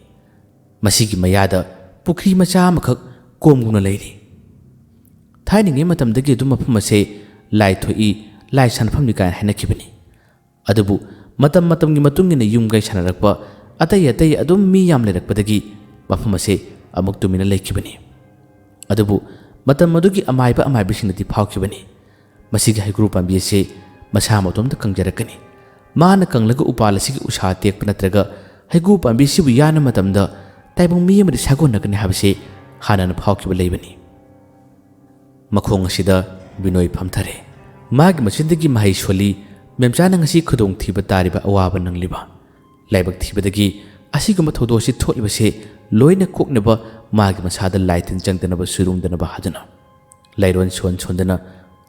ꯃꯁꯤꯒꯤ ꯃꯌꯥꯗ ꯄꯨꯈ꯭ꯔꯤ ꯃꯆꯥ ꯑꯃꯈꯛ ꯀꯣꯝꯒꯨꯝꯅ ꯂꯩꯔꯤ ꯊꯥꯏꯅꯉꯩ ꯃꯇꯝꯗꯒꯤ ꯑꯗꯨꯝ ꯃꯐꯝ ꯑꯁꯤ ꯂꯥꯏ ꯊꯣꯛꯏ ꯂꯥꯏ ꯁꯥꯟꯅꯐꯝꯅꯤ ꯀꯥꯏꯅ ꯍꯥꯏꯅꯈꯤꯕꯅꯤ ꯑꯗꯨꯕꯨ ꯃꯇꯝꯒꯤ ꯃꯇꯨꯡ ꯏꯟꯅ ꯌꯨꯝ ꯀꯩ ꯁꯥꯟꯅꯔꯛꯄ ꯑꯇꯩ ꯑꯗꯨꯝ ꯃꯤ ꯌꯥꯝ ꯂꯩꯔꯛꯄꯗꯒꯤ ꯃꯐꯝ ꯑꯁꯤ ꯑꯃꯨꯛ ꯇꯨꯃꯤꯟꯅ ꯂꯩꯈꯤꯕꯅꯤ ꯑꯗꯨꯕꯨ ꯃꯇꯝ ꯑꯗꯨꯒꯤ ꯑꯃꯥꯏꯕꯁꯤꯡꯅꯗꯤ ꯐꯥꯎꯈꯤꯕꯅꯤ ꯃꯁꯤꯒꯤ ꯍꯩꯀ꯭ꯔꯨ ꯄꯥꯝꯕꯤ ꯑꯁꯤ ꯃꯁꯥ ꯃꯇꯣꯝꯇ ꯀꯪꯖꯔꯛꯀꯅꯤ ꯃꯥꯅ ꯀꯪꯂꯒ ꯎꯄꯥꯜ ꯑꯁꯤꯒꯤ ꯎꯁꯥ ꯇꯦꯛꯄ ꯅꯠꯇ꯭ꯔꯒ ꯍꯩꯀ꯭ꯔꯨ ꯄꯥꯝꯕꯤꯁꯤꯕꯨ ꯌꯥꯟꯕ ꯃꯇꯝꯗ ꯇꯥꯏꯕꯪ ꯃꯤ ꯑꯃꯗꯤ ꯁꯥꯒꯣꯟꯅꯒꯅꯤ ꯍꯥꯏꯕꯁꯤ ꯍꯥꯟꯅꯅ ꯐꯥꯎꯈꯤꯕ ꯂꯩꯕꯅꯤ ꯃꯈꯣꯡ ꯑꯁꯤꯗ ꯕꯤꯅꯣꯏ ꯐꯝꯊꯔꯦ ꯃꯥꯒꯤ ꯃꯆꯤꯟꯗꯒꯤ ꯃꯍꯩ ꯁꯣꯜꯂꯤ ꯃꯦꯝꯆꯥꯅ ꯉꯁꯤ ꯈꯨꯗꯣꯡꯊꯤꯕ ꯇꯥꯔꯤꯕ ꯑꯋꯥꯕ ꯅꯪꯂꯤꯕ ꯂꯥꯏꯕꯛ ꯊꯤꯕꯗꯒꯤ ꯑꯁꯤꯒꯨꯝꯕ ꯊꯧꯗꯣꯛ ꯑꯁꯤ ꯊꯣꯛꯂꯤꯕꯁꯤ ꯂꯣꯏꯅ ꯀꯣꯛꯅꯕ ꯃꯥꯒꯤ ꯃꯁꯥꯗ ꯂꯥꯏ ꯇꯤꯟ ꯆꯪꯗꯅꯕ ꯁꯨꯔꯨꯡꯗꯅꯕ ꯍꯥꯏꯗꯨꯅ ꯂꯩꯔꯣꯟ ꯁꯣꯟꯗꯅ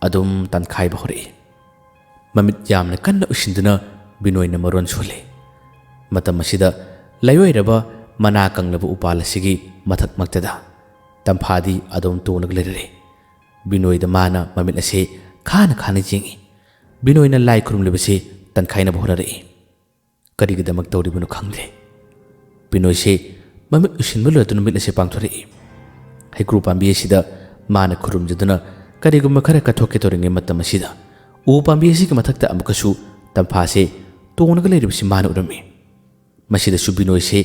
ꯑꯗꯨꯝ ꯇꯥꯟꯈꯥꯏꯕ ꯍꯧꯔꯛꯏ ꯃꯃꯤꯠ ꯌꯥꯝꯅ ꯀꯟꯅ ꯎꯏꯁꯤꯟꯗꯨꯅ ꯕꯤꯅꯣꯏꯅ ꯃꯔꯣꯟ ꯁꯣꯜꯂꯤ ꯃꯇꯝ ꯑꯁꯤꯗ ꯂꯩꯑꯣꯏꯔꯕ ꯃꯅꯥ ꯀꯪꯂꯕ ꯎꯄꯥꯜ ꯑꯁꯤꯒꯤ ꯃꯊꯛꯃꯛꯇꯗ ꯇꯝꯐꯥꯗꯤ ꯑꯗꯨꯝ ꯇꯣꯡꯂꯒ ꯂꯩꯔꯔꯦ ꯕꯤꯅꯣꯏꯗ ꯃꯥꯅ ꯃꯃꯤꯠ ꯑꯁꯤ ꯈꯥꯅ ꯌꯦꯡꯉꯤ ꯕꯤꯅꯣꯏꯅ ꯂꯥꯏ ꯈꯨꯔꯨꯝꯂꯤꯕꯁꯤ ꯇꯟꯈꯥꯏꯅꯕ ꯍꯣꯠꯅꯔꯛꯏ ꯀꯔꯤꯒꯤꯗꯃꯛ ꯇꯧꯔꯤꯕꯅꯣ ꯈꯪꯗ꯭ꯔꯦ ꯕꯤꯅꯣꯏꯁꯤ ꯃꯃꯤꯠ ꯎꯏꯁꯤꯟꯕ ꯂꯣꯏꯗꯨꯅ ꯃꯤꯠ ꯑꯁꯤ ꯄꯥꯡꯊꯣꯔꯛꯏ ꯍꯩꯀ꯭ꯔꯨ ꯄꯥꯝꯕꯤ ꯑꯁꯤꯗ ꯃꯥꯅ ꯈꯨꯔꯨꯝꯖꯗꯨꯅ ꯀꯔꯤꯒꯨꯝꯕ ꯈꯔ ꯀꯠꯊꯣꯛꯀꯦ ꯇꯧꯔꯤꯉꯩ ꯃꯇꯝ ꯑꯁꯤꯗ ꯎ ꯄꯥꯝꯕꯤ ꯑꯁꯤꯒꯤ ꯃꯊꯛꯇ ꯑꯃꯨꯛꯀꯁꯨ ꯇꯝꯐꯥꯁꯦ ꯇꯣꯡꯂꯒ ꯂꯩꯔꯤꯕꯁꯤ ꯃꯥꯅ ꯎꯔꯝꯃꯤ ꯃꯁꯤꯗꯁꯨ ꯕꯤꯅꯣꯏꯁꯦ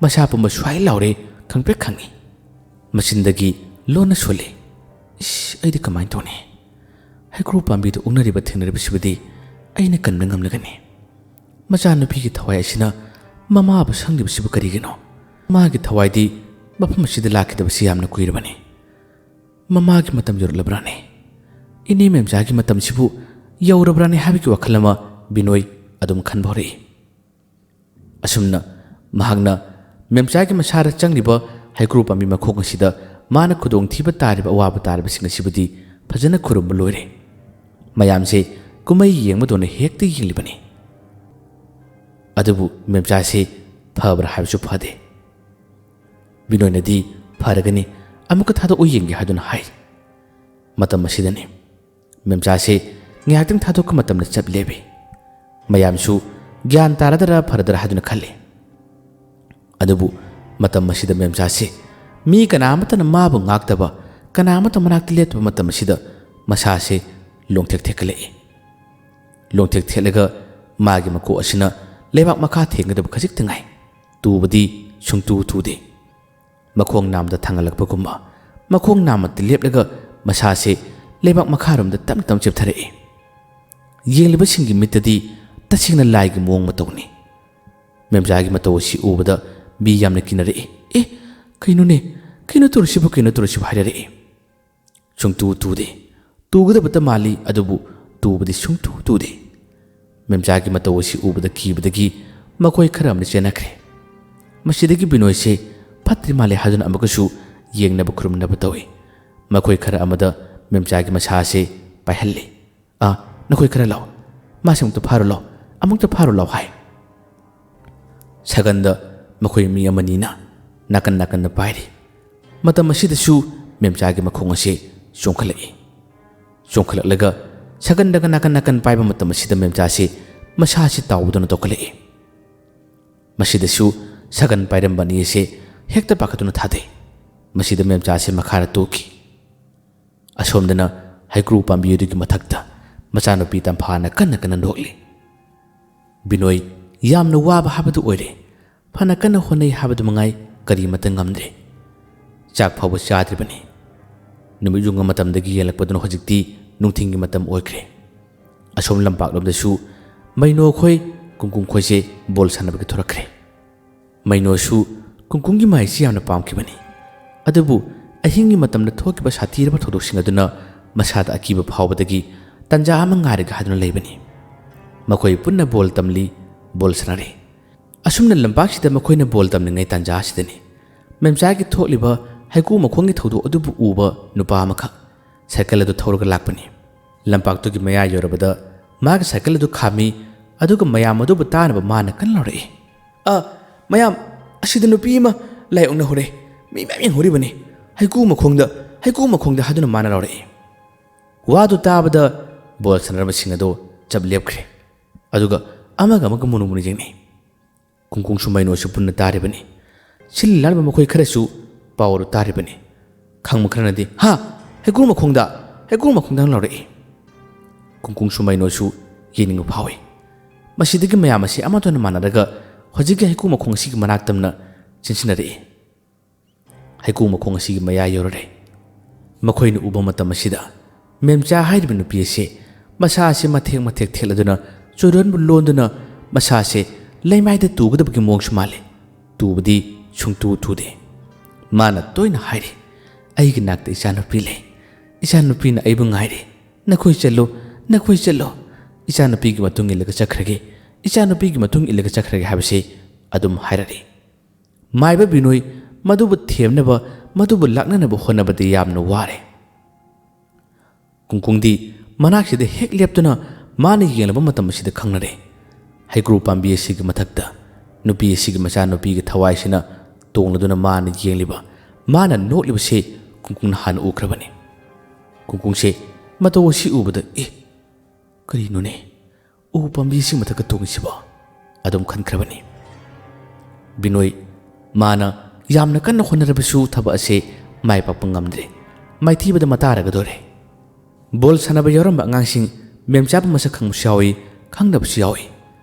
ꯃꯁꯥ ꯄꯨꯝꯕ ꯁ꯭ꯋꯥꯏ ꯂꯥꯎꯔꯦ ꯈꯪꯄ꯭ꯔꯦꯛ ꯈꯪꯉꯤ ꯃꯆꯤꯟꯗꯒꯤ ꯂꯣꯟꯅ ꯁꯣꯜꯂꯤ ꯑꯩꯗꯤ ꯀꯃꯥꯏꯅ ꯇꯧꯅꯤ ꯍꯩꯀ꯭ꯔꯨ ꯄꯥꯝꯕꯤꯗ ꯎꯛꯅꯔꯤꯕ ꯊꯦꯡꯅꯔꯤꯕꯁꯤꯕꯨꯗꯤ ꯑꯩꯅ ꯀꯟꯕ ꯉꯝꯂꯒꯅꯤ ꯃꯆꯥꯅꯨꯄꯤꯒꯤ ꯊꯋꯥꯏ ꯑꯁꯤꯅ ꯃꯃꯥꯕꯨ ꯁꯪꯂꯤꯕꯁꯤꯕꯨ ꯀꯔꯤꯒꯤꯅꯣ? ꯃꯥꯒꯤ ꯊꯋꯥꯏꯗꯤ ꯃꯐꯝ ꯑꯁꯤꯗ ꯂꯥꯛꯈꯤꯗꯕꯁꯤ ꯌꯥꯝꯅ ꯀꯨꯏꯔꯕꯅꯤ. ꯃꯃꯥꯒꯤ ꯃꯇꯝ ꯌꯧꯔꯛꯂꯕ꯭ꯔꯥꯅꯦ? ꯏꯅꯦ ꯃꯦꯝꯆꯥꯒꯤ ꯃꯇꯝꯁꯤꯕꯨ ꯌꯧꯔꯕ꯭ꯔꯥꯅꯦ ꯍꯥꯏꯕꯒꯤ ꯋꯥꯈꯜ ꯑꯃ ꯕꯤꯅꯣꯏ ꯑꯗꯨꯝ ꯈꯟꯕ ꯍꯧꯔꯛꯏ. ꯑꯁꯨꯝꯅ ꯃꯍꯥꯛꯅ ꯃꯦꯝꯆꯥꯒꯤ ꯃꯁꯥꯗ ꯆꯪꯂꯤꯕ ꯍꯩꯀ꯭ꯔꯨ ꯄꯥꯝꯕꯤ ꯃꯈꯣꯡ ꯑꯁꯤꯗ ꯃꯥꯅ ꯈꯨꯗꯣꯡꯊꯤꯕ ꯇꯥꯔꯤꯕ ꯑꯋꯥꯕ ꯇꯥꯔꯤꯕꯁꯤꯡ ꯑꯁꯤꯕꯨꯗꯤ ꯐꯖꯅ ꯈꯨꯔꯨꯝꯕ ꯂꯣꯏꯔꯦ. ꯃꯌꯥꯝꯁꯦ ꯀꯨꯝꯍꯩ ꯌꯦꯡꯕꯗꯧꯅ ꯍꯦꯛꯇ ꯌꯦꯡꯂꯤꯕꯅꯤ. ꯑꯗꯨꯕꯨ ꯃꯦꯝꯆꯥꯁꯤ ꯐꯕ꯭ꯔꯥ ꯍꯥꯏꯕꯁꯨ ꯐꯗꯦ. ꯕꯤꯅꯣꯏꯅꯗꯤ ꯐꯔꯒꯅꯤ, ꯑꯃꯨꯛꯀ ꯊꯥꯗꯣꯛꯎ ꯌꯦꯡꯒꯦ ꯍꯥꯏꯗꯨꯅ ꯍꯥꯏ. ꯃꯇꯝ ꯑꯁꯤꯗꯅꯤ ꯃꯦꯝꯆꯥꯁꯤ ꯉꯥꯏꯍꯥꯛꯇꯪ ꯊꯥꯗꯣꯛꯄ ꯃꯇꯝꯗ ꯆꯞ ꯂꯦꯞꯄꯤ. ꯃꯌꯥꯝꯁꯨ ꯒ꯭ꯌꯥꯟ ꯇꯥꯔꯗꯔꯥ ꯐꯔꯗꯔꯥ ꯍꯥꯏꯗꯨꯅ ꯈꯜꯂꯤ. ꯑꯗꯨꯕꯨ ꯃꯇꯝ ꯑꯁꯤꯗ ꯃꯦꯝꯆꯥꯁꯤ ꯃꯤ ꯀꯅꯥꯃꯠꯇꯅ ꯃꯥꯕꯨ ꯉꯥꯛꯇꯕ, ꯀꯅꯥꯃꯠꯇ ꯃꯅꯥꯛꯇ ꯂꯦꯞꯇꯕ ꯃꯇꯝ ꯑꯁꯤꯗ ꯃꯁꯥꯁꯤ ꯂꯣꯡꯊꯦꯛ ꯊꯦꯛꯀꯠꯂꯛꯏ. ꯂꯣꯡꯊꯦꯛ ꯊꯦꯛꯂꯒ ꯃꯥꯒꯤ ꯃꯀꯣꯛ ꯑꯁꯤꯅ ꯂꯩꯕꯥꯛ ꯃꯈꯥ ꯊꯦꯡꯒꯗꯕ ꯈꯖꯤꯛꯇ ꯉꯥꯏ. ꯇꯨꯕꯗꯤ ꯁꯨꯡꯇꯨ ꯇꯨꯗꯦ. ꯃꯈꯣꯡ ꯅꯥꯝꯗ ꯊꯥꯡꯒꯠꯂꯛꯄꯒꯨꯝꯕ ꯃꯈꯣꯡ ꯅꯥꯝꯃꯗ ꯂꯦꯞꯂꯒ ꯃꯁꯥꯁꯤ ꯂꯩꯕꯥꯛ ꯃꯈꯥꯔꯣꯝꯗ ꯇꯞꯅ ꯇꯞꯅ ꯆꯦꯞꯊꯔꯛꯏ. ꯌꯦꯡꯂꯤꯕꯁꯤꯡꯒꯤ ꯃꯤꯠꯇꯗꯤ ꯇꯁꯦꯡꯅ ꯂꯥꯏꯒꯤ ꯃꯑꯣꯡ ꯃꯇꯧꯅꯤ. ꯃꯦꯝꯆꯥꯒꯤ ꯃꯇꯧ ꯑꯁꯤ ꯎꯕꯗ ꯃꯤ ꯌꯥꯝꯅ ꯀꯤꯅꯔꯛꯏ. ꯀꯩꯅꯣꯅꯦ, ꯀꯩꯅꯣ ꯇꯧꯔꯤꯁꯤꯕꯨ ꯍꯥꯏꯔꯛꯏ. ꯁꯨꯡꯇꯨ ꯇꯨꯗꯦ. ꯇꯨꯒꯗꯕꯇ ꯃꯥꯜꯂꯤ, ꯑꯗꯨꯕꯨ ꯇꯨꯕꯗꯤ ꯁꯨꯡꯇꯨ ꯇꯨꯗꯦ. ꯃꯦꯝꯆꯥꯒꯤ ꯃꯇꯧ ꯑꯁꯤ ꯎꯕꯗ ꯀꯤꯕꯗꯒꯤ ꯃꯈꯣꯏ ꯈꯔ ꯑꯃꯅ ꯆꯦꯟꯅꯈ꯭ꯔꯦ. ꯃꯁꯤꯗꯒꯤ ꯕꯤꯅꯣꯏꯁꯦ ꯐꯠꯇ꯭ꯔꯤ ꯃꯥꯜꯂꯦ ꯍꯥꯏꯗꯨꯅ ꯑꯃꯨꯛꯀꯁꯨ ꯌꯦꯡꯅꯕ ꯈꯨꯔꯨꯝꯅꯕ ꯇꯧꯏ. ꯃꯈꯣꯏ ꯈꯔ ꯑꯃꯗ ꯃꯦꯝꯆꯥꯒꯤ ꯃꯁꯥꯁꯦ ꯄꯥꯏꯍꯜꯂꯤ. ꯅꯈꯣꯏ ꯈꯔ ꯂꯥꯎ, ꯃꯥꯁꯦ ꯑꯃꯨꯛꯇ ꯐꯥꯔꯨ ꯂꯥꯎ ꯍꯥꯏ. ꯁꯒꯟꯗ ꯃꯈꯣꯏ ꯃꯤ ꯑꯃꯅꯤꯅ ꯅꯥꯀꯟ ꯅꯥꯀꯟꯗ ꯄꯥꯏꯔꯤ. ꯃꯇꯝ ꯑꯁꯤꯗꯁꯨ ꯃꯦꯝꯆꯥꯒꯤ ꯃꯈꯣꯡ ꯑꯁꯤ ꯆꯣꯡꯈꯠꯂꯛꯏ. ꯆꯣꯡꯈꯠꯂꯛꯂꯒ ꯁꯒꯟꯗꯒ ꯅꯥꯀꯟ ꯅꯥꯀꯟ ꯄꯥꯏꯕ ꯃꯇꯝ ꯑꯁꯤꯗ ꯃꯦꯝꯆꯥꯁꯤ ꯃꯁꯥꯁꯤ ꯇꯥꯎꯕꯗꯨꯅ ꯇꯧꯈꯠꯂꯛꯏ. ꯃꯁꯤꯗꯁꯨ ꯁꯒꯟ ꯄꯥꯏꯔꯝꯕ ꯑꯅꯤ ꯑꯁꯤ ꯍꯦꯛꯇ ꯄꯥꯈꯠꯇꯨꯅ ꯊꯥꯗꯩ. ꯃꯁꯤꯗ ꯃꯦꯝꯆꯥꯁꯤ ꯃꯈꯥꯗ ꯇꯣꯛꯈꯤ. ꯑꯁꯣꯝꯗꯅ ꯍꯩꯀ꯭ꯔꯨ ꯄꯥꯝꯕꯤ ꯑꯗꯨꯒꯤ ꯃꯊꯛꯇ ꯃꯆꯥꯅꯨꯄꯤ ꯇꯝꯐꯥꯅ ꯀꯟꯅ ꯀꯟꯅ ꯅꯣꯛꯂꯤ. ꯕꯤꯅꯣꯏ ꯌꯥꯝꯅ ꯋꯥꯕ ꯍꯥꯏꯕꯗꯨ ꯑꯣꯏꯔꯦ. ꯐꯅ ꯀꯟꯅ ꯍꯣꯠꯅꯩ ꯍꯥꯏꯕꯗꯨ ꯃꯉꯥꯏ ꯀꯔꯤꯃꯠꯇ ꯉꯝꯗ꯭ꯔꯦ. ꯆꯥꯛ ꯐꯥꯎꯕ ꯆꯥꯗ꯭ꯔꯤꯕꯅꯤ. ꯅꯨꯃꯤꯠ ꯌꯨꯡꯕ ꯃꯇꯝꯗꯒꯤ ꯌꯦꯜꯂꯛꯄꯗꯨꯅ ꯍꯧꯖꯤꯛꯇꯤ ꯅꯨꯡꯊꯤꯟꯒꯤ ꯃꯇꯝ ꯑꯣꯏꯈ꯭ꯔꯦ. ꯑꯁꯣꯝ ꯂꯝꯄꯥꯛꯂꯣꯝꯗꯁꯨ ꯃꯩꯅꯣ ꯈꯣꯏ, ꯀꯨꯡꯀꯨꯡ ꯈꯣꯏꯁꯦ ꯕꯣꯜ ꯁꯥꯟꯅꯕꯒꯤ ꯊꯣꯔꯛꯈ꯭ꯔꯦ. ꯃꯩꯅꯣꯁꯨ ꯀꯨꯡꯀꯨꯡꯒꯤ ꯃꯍꯩꯁꯤ ꯌꯥꯝꯅ ꯄꯥꯝꯈꯤꯕꯅꯤ. ꯑꯗꯨꯕꯨ ꯑꯍꯤꯡꯒꯤ ꯃꯇꯝꯗ ꯊꯣꯛꯈꯤꯕ ꯁꯥꯊꯤꯔꯕ ꯊꯧꯗꯣꯛꯁꯤꯡ ꯑꯗꯨꯅ ꯃꯁꯥꯗ ꯑꯀꯤꯕ ꯐꯥꯎꯕꯗꯒꯤ ꯇꯟꯖꯥ ꯑꯃ ꯉꯥꯏꯔꯒ ꯍꯥꯏꯗꯨꯅ ꯂꯩꯕꯅꯤ. ꯃꯈꯣꯏ ꯄꯨꯟꯅ ꯕꯣꯜ ꯇꯝꯂꯤ, ꯕꯣꯜ ꯁꯥꯟꯅꯔꯤ. ꯑꯁꯨꯝꯅ ꯂꯝꯄꯥꯛꯁꯤꯗ ꯃꯈꯣꯏꯅ ꯕꯣꯜ ꯇꯝꯂꯤꯉꯩ ꯇꯟꯖꯥ ꯑꯁꯤꯗꯅꯤ ꯃꯦꯝꯆꯥꯒꯤ ꯊꯣꯛꯂꯤꯕ ꯍꯩꯀ꯭ꯔꯨ ꯃꯈꯣꯡꯒꯤ ꯊꯧꯗꯣꯛ ꯑꯗꯨꯕꯨ ꯎꯕ ꯅꯨꯄꯥ ꯑꯃꯈꯛ ꯁꯥꯏꯀꯜ ꯑꯗꯨ ꯊꯧꯔꯒ ꯂꯥꯛꯄꯅꯤ. ꯂꯝꯄꯥꯛꯇꯨꯒꯤ ꯃꯌꯥ ꯌꯧꯔꯕꯗ ꯃꯥꯒꯤ ꯁꯥꯏꯀꯜ ꯑꯗꯨ ꯈꯥꯝꯃꯤ. ꯑꯗꯨꯒ ꯃꯌꯥꯝ ꯑꯗꯨꯕꯨ ꯇꯥꯅꯕ ꯃꯥꯅ ꯀꯟꯅ ꯂꯥꯎꯔꯛꯏ. ꯃꯌꯥꯝ, ꯑꯁꯤꯗ ꯅꯨꯄꯤ ꯑꯃ ꯂꯥꯏꯑꯣꯛꯅꯍꯧꯔꯦ. ꯃꯤ ꯃꯌꯥꯝ ꯌꯦꯡꯍꯧꯔꯤꯕꯅꯤ. ꯍꯩꯀ꯭ꯔꯨ ꯃꯈꯣꯡꯗ ꯍꯥꯏꯗꯨꯅ ꯃꯥꯅ ꯂꯥꯎꯔꯛꯏ. ꯋꯥꯗꯨ ꯇꯥꯕꯗ ꯕꯣꯜ ꯁꯥꯟꯅꯔꯕꯁꯤꯡ ꯑꯗꯣ ꯆꯞ ꯂꯦꯞꯈ꯭ꯔꯦ. ꯑꯗꯨꯒ ꯑꯃꯒ ꯃꯨꯟꯅ ꯃꯨꯟꯅ ꯌꯦꯡꯅꯩ. ꯀꯨꯡꯀꯨꯡꯁꯨ ꯃꯩꯅꯣꯁꯨ ꯄꯨꯟꯅ ꯇꯥꯔꯤꯕꯅꯤ. ꯁꯤꯜ ꯂꯥꯡꯕ ꯃꯈꯣꯏ ꯈꯔꯁꯨ ꯄꯥꯎ ꯑꯗꯨ ꯇꯥꯔꯤꯕꯅꯤ. ꯈꯪꯕ ꯈꯔꯅꯗꯤ ꯍꯩꯀ꯭ꯔꯨ ꯃꯈꯣꯡꯗ ꯂꯥꯎꯔꯛꯏ. ꯀꯨꯡꯀꯨꯡꯁꯨ ꯃꯩꯅꯣꯁꯨ ꯌꯦꯡꯅꯤꯡꯕ ꯐꯥꯎꯏ. ꯃꯁꯤꯗꯒꯤ ꯃꯌꯥꯝ ꯑꯁꯤ ꯑꯃꯠꯇꯅ ꯃꯥꯟꯅꯔꯒ ꯍꯧꯖꯤꯛꯀꯤ ꯍꯩꯀ꯭ꯔꯨ ꯃꯈꯣꯡ ꯑꯁꯤꯒꯤ ꯃꯅꯥꯛ ꯇꯝꯅ ꯆꯦꯟꯁꯤꯟꯅꯔꯛꯏ. ꯍꯩꯀ꯭ꯔꯨ ꯃꯈꯣꯡ ꯑꯁꯤꯒꯤ ꯃꯌꯥ ꯌꯧꯔꯔꯦ. ꯃꯈꯣꯏꯅ ꯎꯕ ꯃꯇꯝ ꯑꯁꯤꯗ ꯃꯦꯝꯆꯥ ꯍꯥꯏꯔꯤꯕ ꯅꯨꯄꯤ ꯑꯁꯤ ꯃꯁꯥ ꯑꯁꯤ ꯃꯊꯦꯛ ꯃꯊꯦꯛ ꯊꯦꯛꯂꯗꯨꯅ ꯆꯨꯔꯣꯟꯕꯨ ꯂꯣꯟꯗꯨꯅ ꯃꯁꯥꯁꯦ ꯂꯩꯃꯥꯏꯗ ꯇꯨꯒꯗꯕꯒꯤ ꯃꯑꯣꯡꯁꯨ ꯃꯥꯜꯂꯤ. ꯇꯨꯕꯗꯤ ꯁꯨꯡꯇꯨ ꯇꯨꯗꯦ. ꯃꯥꯅ ꯇꯣꯏꯅ ꯍꯥꯏꯔꯤ, ꯑꯩꯒꯤ ꯅꯥꯛꯇ ꯏꯆꯥꯅꯨꯄꯤ ꯂꯩ. ꯏꯆꯥꯅꯨꯄꯤꯅ ꯑꯩꯕꯨ ꯉꯥꯏꯔꯤ. ꯅꯈꯣꯏ ꯆꯠꯂꯣ. ꯏꯆꯥꯅꯨꯄꯤꯒꯤ ꯃꯇꯨꯡ ꯏꯜꯂꯒ ꯆꯠꯈ꯭ꯔꯒꯦ ꯍꯥꯏꯕꯁꯤ ꯑꯗꯨꯝ ꯍꯥꯏꯔꯛꯏ. ꯃꯥꯏꯕ ꯕꯤꯅꯣꯏ ꯃꯗꯨꯕꯨ ꯊꯦꯝꯅꯕ, ꯃꯗꯨꯕꯨ ꯂꯥꯛꯅꯅꯕ ꯍꯣꯠꯅꯕꯗꯤ ꯌꯥꯝꯅ ꯋꯥꯔꯦ. ꯀꯨꯡꯀꯨꯡꯗꯤ ꯃꯅꯥꯛꯁꯤꯗ ꯍꯦꯛ ꯂꯦꯞꯇꯨꯅ ꯃꯥꯅ ꯌꯦꯡꯂꯕ ꯃꯇꯝ ꯑꯁꯤꯗ ꯈꯪꯅꯔꯦ. ꯍꯩꯀ꯭ꯔꯨ ꯄꯥꯝꯕꯤ ꯑꯁꯤꯒꯤ ꯃꯊꯛꯇ ꯅꯨꯄꯤ ꯑꯁꯤꯒꯤ ꯃꯆꯥꯅꯨꯄꯤꯒꯤ ꯊꯋꯥꯏꯁꯤꯅ ꯇꯣꯡꯂꯗꯨꯅ ꯃꯥꯅ ꯌꯦꯡꯂꯤꯕ, ꯃꯥꯅ ꯅꯣꯛꯂꯤꯕꯁꯤ ꯀꯨꯡꯀꯨꯡꯅ ꯍꯥꯟꯅ ꯎꯈ꯭ꯔꯕꯅꯤ. ꯀꯨꯡꯀꯨꯡꯁꯦ ꯃꯇꯧ ꯑꯁꯤ ꯎꯕꯗ ꯀꯔꯤꯅꯣꯅꯦ, ꯎ ꯄꯥꯝꯕꯤ ꯑꯁꯤ ꯃꯊꯛꯇ ꯇꯣꯡꯉꯤꯁꯤꯕꯣ ꯑꯗꯨꯝ ꯈꯟꯈ꯭ꯔꯕꯅꯤ. ꯕꯤꯅꯣꯏ ꯃꯥꯅ ꯌꯥꯝꯅ ꯀꯟꯅ ꯍꯣꯠꯅꯔꯕꯁꯨ ꯊꯕꯛ ꯑꯁꯤ ꯃꯥꯏ ꯄꯥꯛꯄ ꯉꯝꯗ꯭ꯔꯦ. ꯃꯥꯏꯊꯤꯕꯗ ꯃꯇꯥꯔꯒꯗꯣꯔꯦ. ꯕꯣꯜ ꯁꯥꯟꯅꯕ ꯌꯥꯎꯔꯝꯕ ꯑꯉꯥꯡꯁꯤꯡ ꯃꯦꯝꯆꯥꯕꯨ ꯃꯁꯛ ꯈꯪꯕꯁꯨ ꯌꯥꯎꯏ, ꯈꯪꯗꯕꯁꯨ ꯌꯥꯎꯏ.